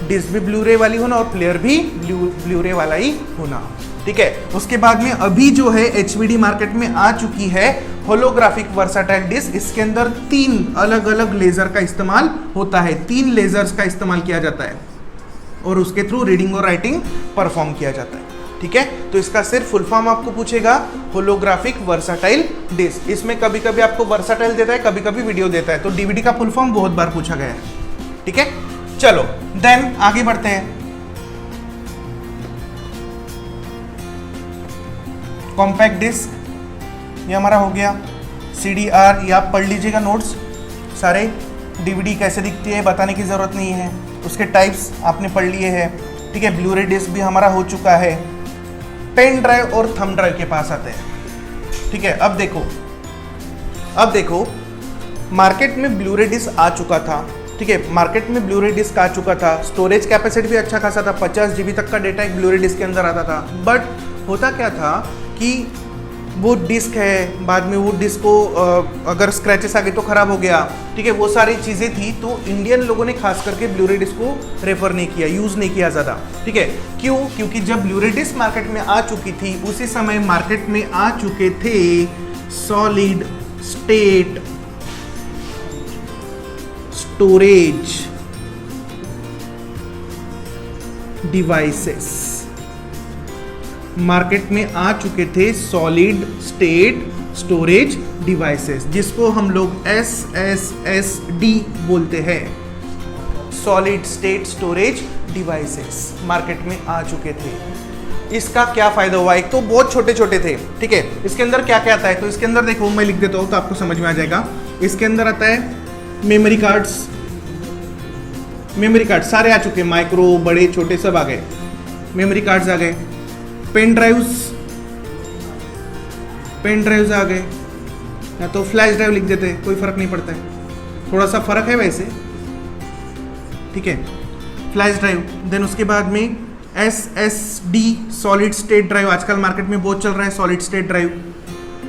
डिस्क भी ब्लू-रे वाली होना और प्लेयर भी ब्लू-रे वाला ही होना। ठीक है, उसके बाद में अभी जो है HVD मार्केट में आ चुकी है होलोग्राफिक वर्साटाइल डिस्क। इसके अंदर 3 अलग अलग लेजर का इस्तेमाल होता है, 3 लेजर्स का इस्तेमाल किया जाता है और उसके थ्रू रीडिंग और राइटिंग परफॉर्म किया जाता है। ठीक है, तो इसका सिर्फ फुल फॉर्म आपको पूछेगा होलोग्राफिक वर्साटाइल डिस्क। इसमें कभी कभी आपको वर्साटाइल देता है, कभी कभी वीडियो देता है, तो DVD का फुल फॉर्म बहुत बार पूछा गया है। ठीक है, चलो देन आगे बढ़ते हैं। कॉम्पैक्ट डिस्क ये हमारा हो गया। CDR ये आप पढ़ लीजिएगा नोट्स सारे। DVD कैसे दिखती है बताने की ज़रूरत नहीं है, उसके टाइप्स आपने पढ़ लिए हैं। ठीक है, ब्लू-रे डिस्क भी हमारा हो चुका है। पेन ड्राइव और थंब ड्राइव के पास आते हैं। ठीक है, अब देखो मार्केट में ब्लू-रे डिस्क आ चुका था। ठीक है, मार्केट में ब्लू-रे डिस्क आ चुका था, स्टोरेज कैपेसिटी भी अच्छा खासा था, 50 GB तक का डेटा एक ब्लू-रे डिस्क के अंदर आता था। बट होता क्या था कि वो डिस्क है, बाद में वो डिस्क को अगर स्क्रैचेस आ गए तो ख़राब हो गया। ठीक है, वो सारी चीज़ें थी, तो इंडियन लोगों ने खास करके ब्लू-रे डिस्क को रेफर नहीं किया, यूज़ नहीं किया ज़्यादा। ठीक है, क्यों? क्योंकि जब ब्लू-रे डिस्क मार्केट में आ चुकी थी उसी समय मार्केट में आ चुके थे solid state storage devices. Market में आ चुके थे सॉलिड स्टेट स्टोरेज डिवाइसेस, जिसको हम लोग SSD बोलते हैं। Solid state storage devices market में आ चुके थे। इसका क्या फायदा हुआ? एक तो बहुत छोटे छोटे थे। ठीक है, इसके अंदर क्या क्या आता है, तो इसके अंदर देखो मैं लिख देता हूँ तो आपको समझ में आ जाएगा। इसके अंदर आता है मेमोरी कार्ड्स सारे आ चुके, माइक्रो बड़े छोटे सब आ गए, मेमोरी कार्ड्स आ गए। पेन ड्राइव्स आ गए, या तो फ्लैश ड्राइव लिख देते, कोई फर्क नहीं पड़ता है, थोड़ा सा फर्क है वैसे। ठीक है, फ्लैश ड्राइव। देन उसके बाद में SSD सॉलिड स्टेट ड्राइव, आजकल मार्केट में बहुत चल रहा है सॉलिड स्टेट ड्राइव।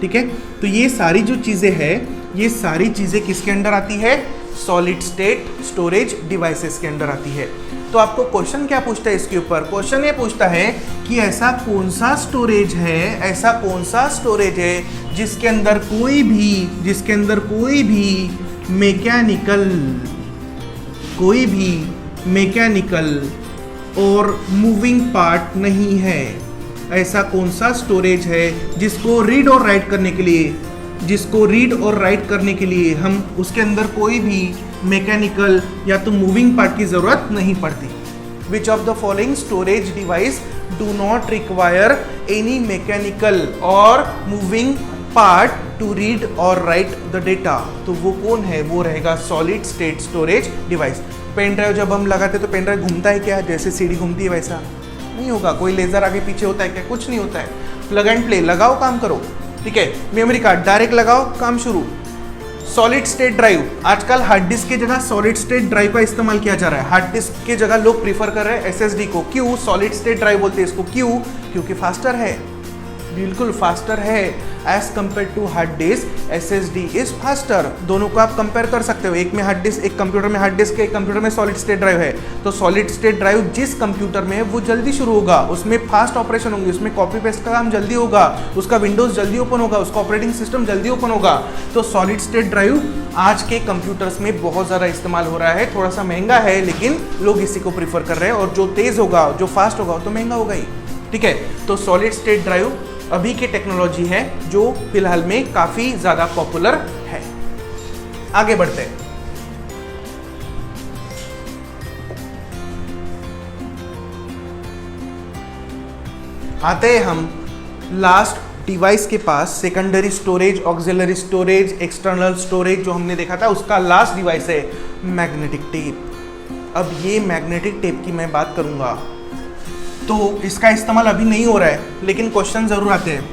ठीक है, तो ये सारी जो चीज़ें हैं, ये सारी चीज़ें किसके अंडर आती है? सॉलिड स्टेट स्टोरेज डिवाइसेस के अंडर आती है। तो आपको क्वेश्चन क्या पूछता है इसके ऊपर? क्वेश्चन ये पूछता है कि ऐसा कौन सा स्टोरेज है जिसके अंदर कोई भी मैकेनिकल और मूविंग पार्ट नहीं है। ऐसा कौन सा स्टोरेज है जिसको रीड और राइट करने के लिए हम उसके अंदर कोई भी मैकेनिकल या तो मूविंग पार्ट की जरूरत नहीं पड़ती। Which of the following storage device do not require any mechanical और मूविंग पार्ट टू रीड और राइट द डेटा? तो वो कौन है? वो रहेगा solid state storage device. Pen drive जब हम लगाते तो पेन ड्राइव घूमता है क्या? जैसे सीडी घूमती है वैसा नहीं होगा। कोई लेजर आगे पीछे होता है क्या? कुछ नहीं होता है। प्लग एंड प्ले, लगाओ काम करो। ठीक है, मेमोरी कार्ड डायरेक्ट लगाओ काम शुरू। सॉलिड स्टेट ड्राइव, आजकल हार्ड डिस्क की जगह सॉलिड स्टेट ड्राइव का इस्तेमाल किया जा रहा है। हार्ड डिस्क की जगह लोग प्रीफर कर रहे हैं SSD को। क्यों? सॉलिड स्टेट ड्राइव बोलते हैं इसको। क्यों? क्योंकि फास्टर है, बिल्कुल फास्टर है as compare to hard disk. SSD is faster. दोनों को आप कंपेयर कर सकते हो। एक में हार्ड डिस्क, एक कंप्यूटर में हार्ड डिस्क, एक कंप्यूटर में सॉलिड स्टेट ड्राइव है। तो सॉलिड स्टेट ड्राइव जिस कंप्यूटर में है वो जल्दी शुरू होगा, उसमें फास्ट ऑपरेशन होंगे, उसमें कॉपी पेस्ट का काम जल्दी होगा, उसका विंडोज जल्दी ओपन होगा, उसका ऑपरेटिंग सिस्टम जल्दी ओपन होगा। तो सॉलिड स्टेट ड्राइव आज के कंप्यूटर्स में बहुत ज़्यादा इस्तेमाल हो रहा है। थोड़ा सा महंगा है लेकिन लोग इसी को प्रीफर कर रहे हैं, और जो तेज़ होगा, जो फास्ट होगा, तो महंगा होगा ही। ठीक है, तो सॉलिड स्टेट ड्राइव अभी की टेक्नोलॉजी है जो फिलहाल में काफी ज्यादा पॉपुलर है। आगे बढ़ते हैं। आते हैं हम लास्ट डिवाइस के पास, secondary storage, auxiliary storage, external storage जो हमने देखा था, उसका लास्ट डिवाइस है मैग्नेटिक टेप। अब ये मैग्नेटिक टेप की मैं बात करूंगा तो इसका इस्तेमाल अभी नहीं हो रहा है, लेकिन क्वेश्चन जरूर आते हैं।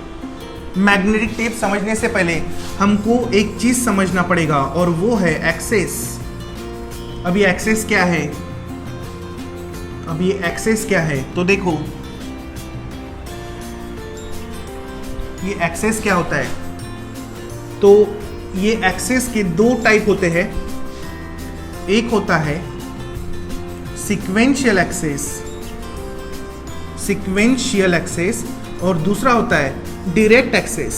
मैग्नेटिक टेप समझने से पहले हमको एक चीज समझना पड़ेगा, और वो है एक्सेस। अभी एक्सेस क्या है? अब ये एक्सेस क्या है, तो देखो ये एक्सेस क्या होता है, तो ये एक्सेस के दो टाइप होते हैं। एक होता है सीक्वेंशियल एक्सेस और दूसरा होता है डायरेक्ट एक्सेस।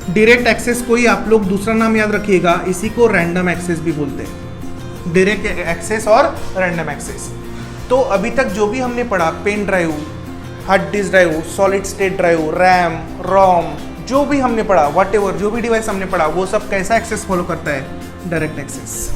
डायरेक्ट एक्सेस को ही आप लोग दूसरा नाम याद रखिएगा, इसी को रैंडम एक्सेस भी बोलते हैं। डायरेक्ट एक्सेस और रैंडम एक्सेस। तो अभी तक जो भी हमने पढ़ा, pen drive, hard disk drive, solid state drive, RAM, ROM, जो भी हमने पढ़ा, व्हाटएवर जो भी डिवाइस हमने पढ़ा, वो सब कैसा एक्सेस फॉलो करता है, डायरेक्ट एक्सेस।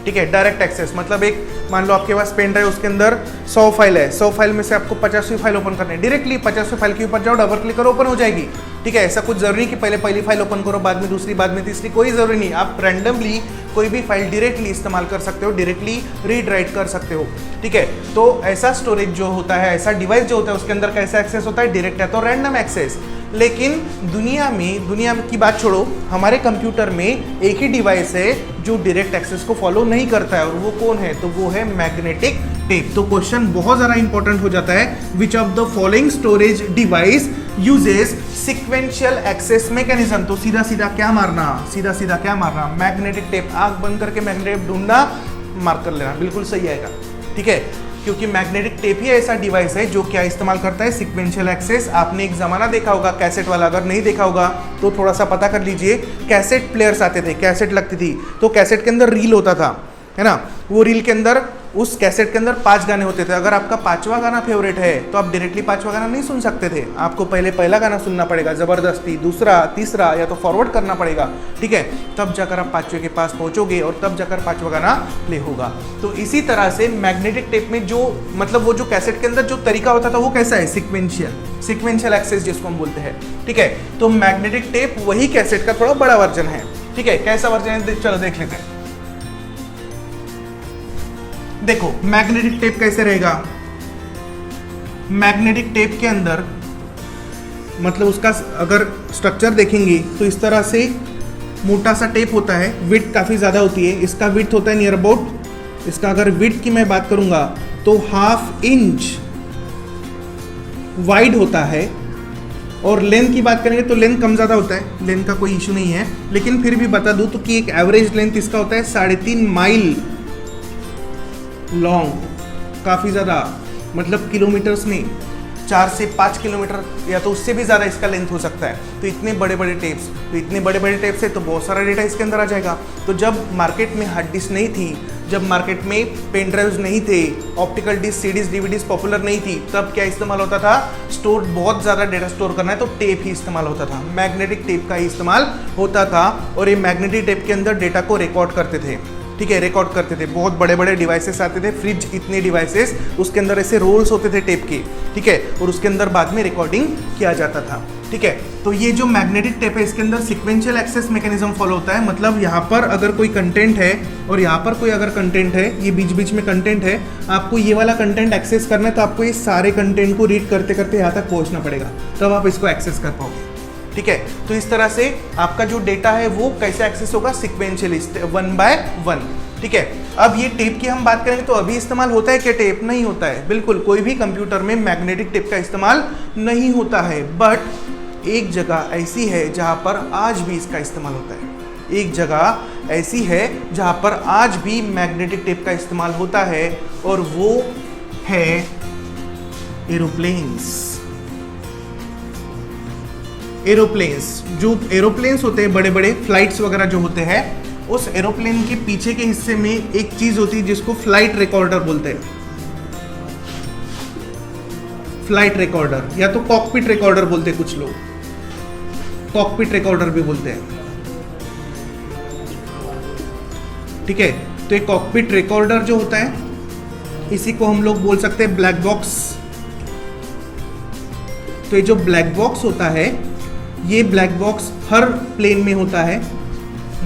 ठीक है, डायरेक्ट एक्सेस मतलब एक मान लो आपके पास पेन ड्राइव, उसके अंदर 100 फाइल है, 100 फाइल में से आपको 50वीं फाइल ओपन करनी है, डायरेक्टली 50वीं फाइल के ऊपर जाओ, डबल क्लिक करो, ओपन हो जाएगी। ठीक है, ऐसा कुछ जरूरी नहीं कि पहले पहली फाइल ओपन करो, बाद में दूसरी, बाद में तीसरी, कोई जरूरी नहीं। आप रैंडमली कोई भी फाइल डायरेक्टली इस्तेमाल कर सकते हो, डायरेक्टली रीड राइट कर सकते हो। ठीक है, तो ऐसा स्टोरेज जो होता है, ऐसा डिवाइस जो होता है, उसके अंदर कैसा एक्सेस होता है, डायरेक्ट है तो रैंडम एक्सेस। लेकिन दुनिया की बात छोड़ो, हमारे कंप्यूटर में एक ही डिवाइस है जो डायरेक्ट एक्सेस को फॉलो नहीं करता है, और वो कौन है, तो वो है मैग्नेटिक टेप। तो क्वेश्चन बहुत ज़्यादा इंपॉर्टेंट हो जाता है, which of the following storage device uses sequential access mechanism. तो सीधा सीधा क्या मारना, मैग्नेटिक टेप। आंख बंद करके मैग्नेटिक टेप ढूंढना, मार्क कर लेना, बिल्कुल सही आएगा। ठीक है, क्योंकि मैग्नेटिक टेप ही ऐसा डिवाइस है जो क्या इस्तेमाल करता है, सिक्वेंशियल एक्सेस। आपने एक ज़माना देखा होगा कैसेट वाला, अगर नहीं देखा होगा तो थोड़ा सा पता कर लीजिए। कैसेट प्लेयर्स आते थे, कैसेट लगती थी, तो कैसेट के अंदर रील होता था, है ना। वो रील के अंदर, उस कैसेट के अंदर 5 गाने होते थे। अगर आपका 5वां गाना फेवरेट है तो आप डायरेक्टली 5वां गाना नहीं सुन सकते थे, आपको पहले पहला गाना सुनना पड़ेगा ज़बरदस्ती, दूसरा, तीसरा, या तो फॉरवर्ड करना पड़ेगा। ठीक है, तब जाकर आप 5वें के पास पहुंचोगे और तब जाकर 5वां गाना प्ले होगा। तो इसी तरह से मैग्नेटिक टेप में जो मतलब वो जो कैसेट के अंदर जो तरीका होता था वो कैसा है, सिक्वेंशियल एक्सेस जिसको हम बोलते हैं। ठीक है, तो मैग्नेटिक टेप वही कैसेट का थोड़ा बड़ा वर्जन है। ठीक है, कैसा वर्जन है, चलो देख लेते हैं। देखो मैग्नेटिक टेप कैसे रहेगा। मैग्नेटिक टेप के अंदर मतलब उसका अगर स्ट्रक्चर देखेंगे तो इस तरह से मोटा सा टेप होता है, विड्थ काफ़ी ज़्यादा होती है। इसका विड्थ होता है नियर अबाउट, इसका अगर विड्थ की मैं बात करूंगा तो 1/2 इंच वाइड होता है। और लेंथ की बात करेंगे तो लेंथ कम ज़्यादा होता है, लेंथ का कोई इशू नहीं है, लेकिन फिर भी बता दूं तो कि एक एवरेज लेंथ इसका होता है 3.5 माइल लॉन्ग, काफ़ी ज़्यादा, मतलब किलोमीटर्स में 4 से 5 किलोमीटर या तो उससे भी ज़्यादा इसका लेंथ हो सकता है। तो इतने बड़े बड़े टेप्स है तो बहुत सारा डेटा इसके अंदर आ जाएगा। तो जब मार्केट में हार्ड डिस्क नहीं थी, जब मार्केट में पेन ड्राइव्स नहीं थे, optical disk, CDs, DVDs popular नहीं थी, तब क्या इस्तेमाल होता था, बहुत ज़्यादा डेटा स्टोर करना है तो टेप ही इस्तेमाल होता था, मैग्नेटिक टेप का ही इस्तेमाल होता था। और ये मैग्नेटिक टेप के अंदर डेटा को रिकॉर्ड करते थे। ठीक है, रिकॉर्ड करते थे। बहुत बड़े बड़े डिवाइसेस आते थे, फ्रिज, इतने डिवाइसेस, उसके अंदर ऐसे रोल्स होते थे टेप के। ठीक है, और उसके अंदर बाद में रिकॉर्डिंग किया जाता था। ठीक है, तो ये जो मैग्नेटिक टेप है इसके अंदर सिक्वेंशियल एक्सेस मैकेनिज्म फॉलो होता है। मतलब यहाँ पर अगर कोई कंटेंट है और यहाँ पर कोई अगर कंटेंट है, ये बीच बीच में कंटेंट है, आपको ये वाला कंटेंट एक्सेस करना है तो आपको ये सारे कंटेंट को रीड करते करते यहाँ तक पहुँचना पड़ेगा, तब आप इसको एक्सेस कर पाओगे। ठीक है, तो इस तरह से आपका जो डेटा है वो कैसे एक्सेस होगा, सिक्वेंशियली, 1 by 1। ठीक है, अब ये टेप की हम बात करेंगे तो अभी इस्तेमाल होता है क्या, टेप नहीं होता है, बिल्कुल कोई भी कंप्यूटर में मैग्नेटिक टेप का इस्तेमाल नहीं होता है। बट एक जगह ऐसी है जहाँ पर आज भी इसका इस्तेमाल होता है, एक जगह ऐसी है जहाँ पर आज भी मैग्नेटिक टेप का इस्तेमाल होता है, और वो है एरोप्लेन्स। जो एरोप्लेन्स होते हैं, बड़े बड़े फ्लाइट्स वगैरह जो होते हैं, उस एरोप्लेन के पीछे के हिस्से में एक चीज होती है जिसको फ्लाइट रिकॉर्डर बोलते हैं। फ्लाइट रिकॉर्डर या तो कॉकपिट रिकॉर्डर बोलते हैं, कुछ लोग कॉकपिट रिकॉर्डर भी बोलते हैं। ठीक है, तो एक कॉकपिट रिकॉर्डर जो होता है, इसी को हम लोग बोल सकते हैं ब्लैक बॉक्स। तो ये जो ब्लैक बॉक्स होता है, ये ब्लैक बॉक्स हर प्लेन में होता है,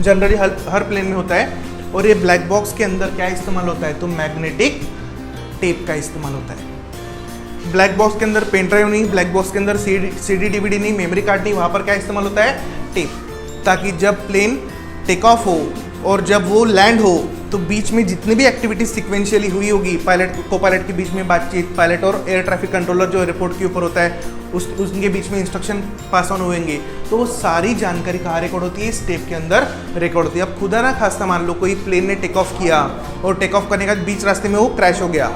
जनरली हर प्लेन में होता है। और ये ब्लैक बॉक्स के अंदर क्या इस्तेमाल होता है, तो मैग्नेटिक टेप का इस्तेमाल होता है। ब्लैक बॉक्स के अंदर पेन ड्राइव नहीं, ब्लैक बॉक्स के अंदर सीडी डीवीडी नहीं, मेमोरी कार्ड नहीं, वहाँ पर क्या इस्तेमाल होता है, टेप, ताकि जब प्लेन टेक ऑफ हो और जब वो लैंड हो तो बीच में जितनी भी एक्टिविटी सिक्वेंशियली हुई होगी, पायलट को पायलट के बीच में बातचीत, पायलट और एयर ट्रैफिक कंट्रोलर जो एयरपोर्ट के ऊपर होता है उनके बीच में इंस्ट्रक्शन पास ऑन होंगे, तो वो सारी जानकारी कहाँ रिकॉर्ड होती है? इस टेप के अंदर रिकॉर्ड होती है। अब खुदा ना खास्ता मान लो कोई प्लेन ने टेक ऑफ किया और टेक ऑफ करने के बाद बीच रास्ते में वो क्रैश हो गया,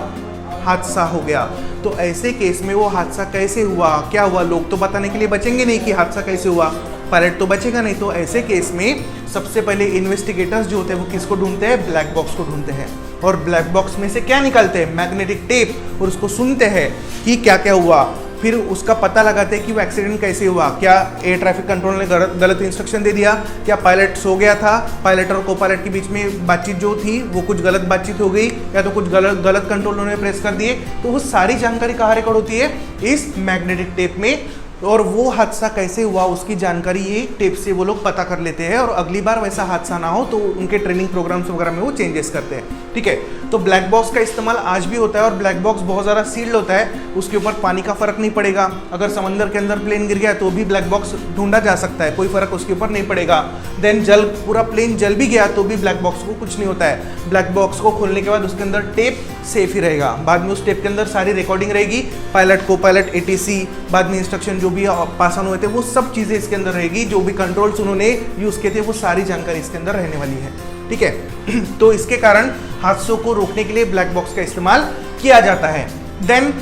हादसा हो गया, तो ऐसे केस में वो हादसा कैसे हुआ, क्या हुआ, लोग तो बताने के लिए बचेंगे नहीं कि हादसा कैसे हुआ, पायलट तो बचेगा नहीं। तो ऐसे केस में सबसे पहले इन्वेस्टिगेटर्स जो होते हैं वो किसको ढूंढते हैं? ब्लैक बॉक्स को ढूंढते हैं। और ब्लैक बॉक्स में से क्या निकालते हैं? मैग्नेटिक टेप, और उसको सुनते हैं कि क्या क्या हुआ, फिर उसका पता लगाते हैं कि वो एक्सीडेंट कैसे हुआ, क्या एयर ट्रैफिक कंट्रोल ने गलत इंस्ट्रक्शन दे दिया, क्या पायलट सो गया था, पायलट और को पायलट के बीच में बातचीत जो थी वो कुछ गलत बातचीत हो गई, या तो कुछ गलत कंट्रोल उन्होंने प्रेस कर दिए। तो वो सारी जानकारी कहाँ रिकॉर्ड होती है? इस मैग्नेटिक टेप में। और वो हादसा कैसे हुआ उसकी जानकारी ये टेप से वो लोग पता कर लेते हैं, और अगली बार वैसा हादसा ना हो तो उनके ट्रेनिंग प्रोग्राम्स वगैरह में वो चेंजेस करते हैं। ठीक है, तो ब्लैक बॉक्स का इस्तेमाल आज भी होता है, और ब्लैक बॉक्स बहुत ज़्यादा सील्ड होता है, उसके ऊपर पानी का फर्क नहीं पड़ेगा। अगर समंदर के अंदर प्लेन गिर गया तो भी ब्लैक बॉक्स ढूंढा जा सकता है, कोई फर्क उसके ऊपर नहीं पड़ेगा। देन पूरा प्लेन जल भी गया तो भी ब्लैक बॉक्स को कुछ नहीं होता है। ब्लैक बॉक्स को खोलने के बाद उसके अंदर टेप सेफ ही रहेगा, बाद में उस टेप के अंदर सारी रिकॉर्डिंग रहेगी, पायलट को पायलट ATC, बाद में इंस्ट्रक्शन जो भी पास ऑन हुए थे वो सब चीज़ें इसके अंदर रहेगी, जो भी कंट्रोल्स उन्होंने यूज़ किए थे वो सारी जानकारी इसके अंदर रहने वाली है। ठीक है, तो इसके कारण हादसों को रोकने के लिए ब्लैक बॉक्स का इस्तेमाल किया जाता है। देन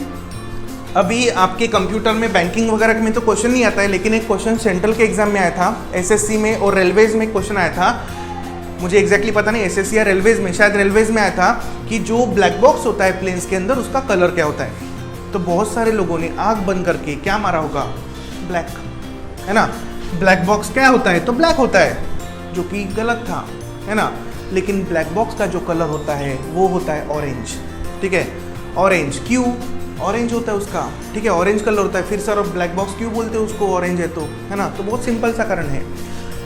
अभी आपके कंप्यूटर में बैंकिंग वगैरह में तो क्वेश्चन नहीं आता है, लेकिन एक क्वेश्चन सेंट्रल के एग्जाम में आया था, SSC में और रेलवेज में क्वेश्चन आया था, मुझे एग्जैक्टली पता नहीं SSC या रेलवेज में, शायद रेलवेज में आया था कि जो ब्लैक बॉक्स होता है प्लेन्स के अंदर उसका कलर क्या होता है। तो बहुत सारे लोगों ने आंख बंद करके क्या मारा होगा? ब्लैक, है ना। ब्लैक बॉक्स क्या होता है? तो ब्लैक होता है, जो कि गलत था, है ना। लेकिन ब्लैक बॉक्स का जो कलर होता है वो होता है ऑरेंज। ठीक है, ऑरेंज क्यों? ऑरेंज होता है उसका, ठीक है, ऑरेंज कलर होता है। फिर सर ब्लैक बॉक्स क्यों बोलते हैं उसको? ऑरेंज है तो, है ना। तो बहुत सिंपल सा कारण है,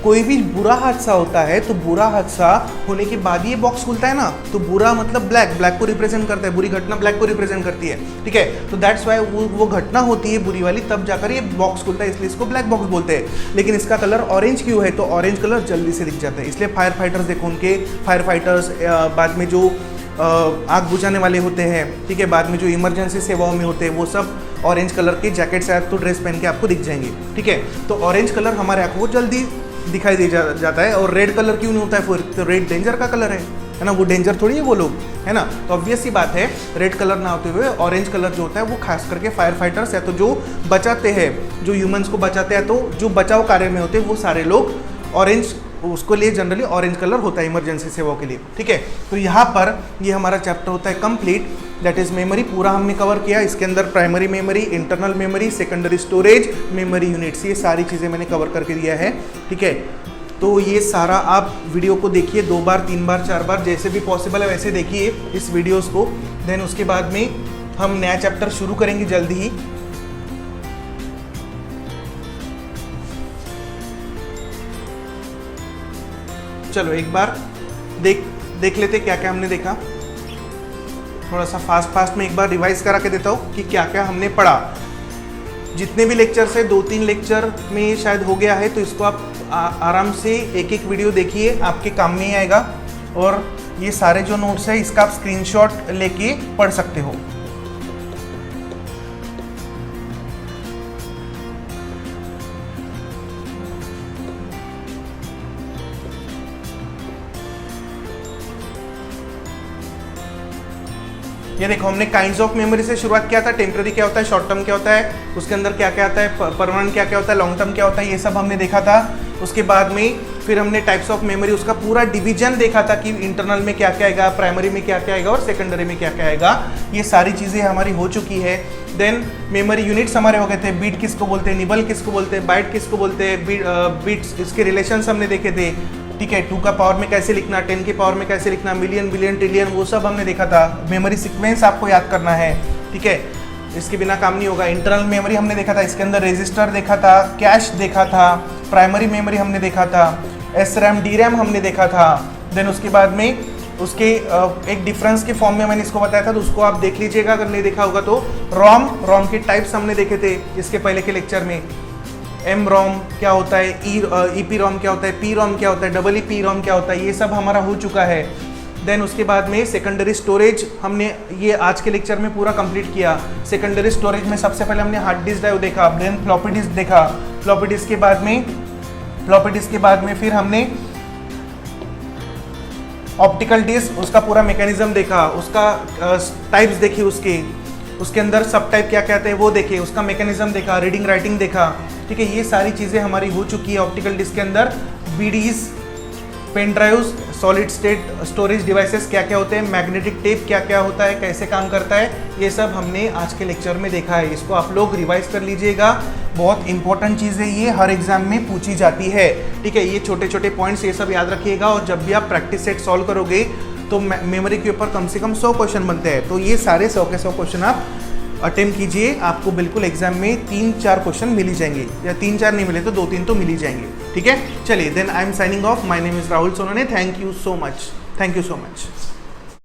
कोई भी बुरा हादसा होता है तो बुरा हादसा होने के बाद ये बॉक्स खुलता है ना, तो बुरा मतलब ब्लैक को रिप्रेजेंट करता है, बुरी घटना ब्लैक को रिप्रेजेंट करती है। ठीक है, तो दैट्स वाई वो घटना होती है बुरी वाली, तब जाकर ये बॉक्स खुलता है, इसलिए इसको ब्लैक बॉक्स बोलते हैं। लेकिन इसका कलर ऑरेंज क्यों है? तो ऑरेंज कलर जल्दी से दिख जाता है, इसलिए फायर फाइटर्स देखो, उनके फायर फाइटर्स बाद में जो आग बुझाने वाले होते हैं, ठीक है, बाद में जो इमरजेंसी सेवाओं में होते हैं वो सब ऑरेंज कलर के जैकेट से तो ड्रेस पहन के आपको दिख जाएंगे। ठीक है, तो ऑरेंज कलर हमारे आंखों को जल्दी दिखाई दे जाता है। और रेड कलर क्यों नहीं होता है? फिर तो रेड डेंजर का कलर है ना, वो डेंजर थोड़ी है वो लोग, है ना। तो ऑब्वियस सी बात है, रेड कलर ना होते हुए ऑरेंज कलर जो होता है वो खास करके फायर फाइटर्स या तो जो बचाते हैं, जो ह्यूमंस को बचाते हैं, तो जो बचाव कार्य में होते हैं वो सारे लोग ऑरेंज, उसको लिए जनरली ऑरेंज कलर होता है इमरजेंसी सेवाओं के लिए। ठीक है, तो यहाँ पर ये हमारा चैप्टर होता है कंप्लीट, दैट इज मेमोरी, पूरा हमने कवर किया। इसके अंदर primary memory, internal memory, secondary storage, memory units, ये सारी चीज़ें मैंने कवर करके दिया है। ठीक है, तो ये सारा आप वीडियो को देखिए 2 बार 3 बार 4 बार, जैसे भी पॉसिबल है वैसे देखिए इस वीडियोस को। देन उसके बाद में हम नया चैप्टर शुरू करेंगे जल्दी ही। चलो एक बार देख लेते क्या क्या हमने देखा, थोड़ा सा फास्ट में एक बार रिवाइज करा के देता हूँ कि क्या क्या हमने पढ़ा। जितने भी लेक्चर्स है 2-3 लेक्चर में शायद हो गया है, तो इसको आप आराम से एक वीडियो देखिए, आपके काम में ही आएगा। और ये सारे जो नोट्स है इसका आप स्क्रीनशॉट लेके पढ़ सकते हो। ये देखो, हमने काइंड्स ऑफ मेमोरी से शुरुआत किया था। टेम्पररी क्या होता है, शॉर्ट टर्म क्या होता है, उसके अंदर क्या क्या आता है, परमानेंट क्या क्या होता है, लॉन्ग टर्म क्या होता है, ये सब हमने देखा था। उसके बाद में फिर हमने टाइप्स ऑफ मेमोरी, उसका पूरा डिवीजन देखा था कि इंटरनल में क्या क्या आएगा, प्राइमरी में क्या क्या आएगा और सेकेंडरी में क्या क्या आएगा। ये सारी चीज़ें हमारी हो चुकी है। देन मेमोरी यूनिट्स हमारे हो गए थे, बीट किसको बोलते हैं, निबल किसको बोलते हैं, बाइट किसको बोलते हैं, बीट्स, इसके रिलेशंस हमने देखे थे। ठीक है, 2 का पावर में कैसे लिखना, 10 के पावर में कैसे लिखना, मिलियन बिलियन ट्रिलियन, वो सब हमने देखा था। मेमोरी सीक्वेंस आपको याद करना है। ठीक है, इसके बिना काम नहीं होगा। इंटरनल मेमोरी हमने देखा था, इसके अंदर रजिस्टर देखा था, कैश देखा था, प्राइमरी मेमोरी हमने देखा था, SRAM DRAM हमने देखा था। देन उसके बाद में उसके एक डिफरेंस के फॉर्म में मैंने इसको बताया था, तो उसको आप देख लीजिएगा अगर नहीं देखा होगा तो। रोम के टाइप्स हमने देखे थे इसके पहले के लेक्चर में। एम रोम क्या होता है, ई पी रोम क्या होता है, पी रोम क्या होता है, डबल ई पी रोम क्या होता है, ये सब हमारा हो चुका है। देन उसके बाद में सेकेंडरी स्टोरेज हमने ये आज के लेक्चर में पूरा कंप्लीट किया। सेकेंडरी स्टोरेज में सबसे पहले हमने हार्ड डिस्क ड्राइव देखा, देन फ्लॉपी डिस्क देखा, फ्लॉपी डिस्क के बाद में फिर हमने ऑप्टिकल डिस्क, उसका पूरा मैकेनिज्म देखा, उसका टाइप्स देखी, उसके अंदर सब टाइप क्या कहते हैं वो देखे, उसका मैकेनिज्म देखा, रीडिंग राइटिंग देखा। ठीक है, ये सारी चीज़ें हमारी हो चुकी है ऑप्टिकल डिस्क के अंदर। BDs, pen drives, solid state storage devices क्या क्या होते हैं, मैग्नेटिक टेप क्या क्या होता है, कैसे काम करता है, ये सब हमने आज के लेक्चर में देखा है। इसको आप लोग रिवाइज कर लीजिएगा, बहुत इंपॉर्टेंट चीज़ है ये, हर एग्जाम में पूछी जाती है। ठीक है, ये छोटे छोटे पॉइंट्स ये सब याद रखिएगा, और जब भी आप प्रैक्टिस सेट सॉल्व करोगे तो मेमोरी के ऊपर कम से कम 100 क्वेश्चन बनते हैं। तो ये सारे 100 के 100 क्वेश्चन आप अटेम्प्ट कीजिए, आपको बिल्कुल एग्जाम में 3-4 क्वेश्चन मिल ही जाएंगे, या 3-4 नहीं मिले तो 2-3 तो मिल ही जाएंगे। ठीक है, चलिए then I am signing off. My name is Rahul Sonone. Thank you so much.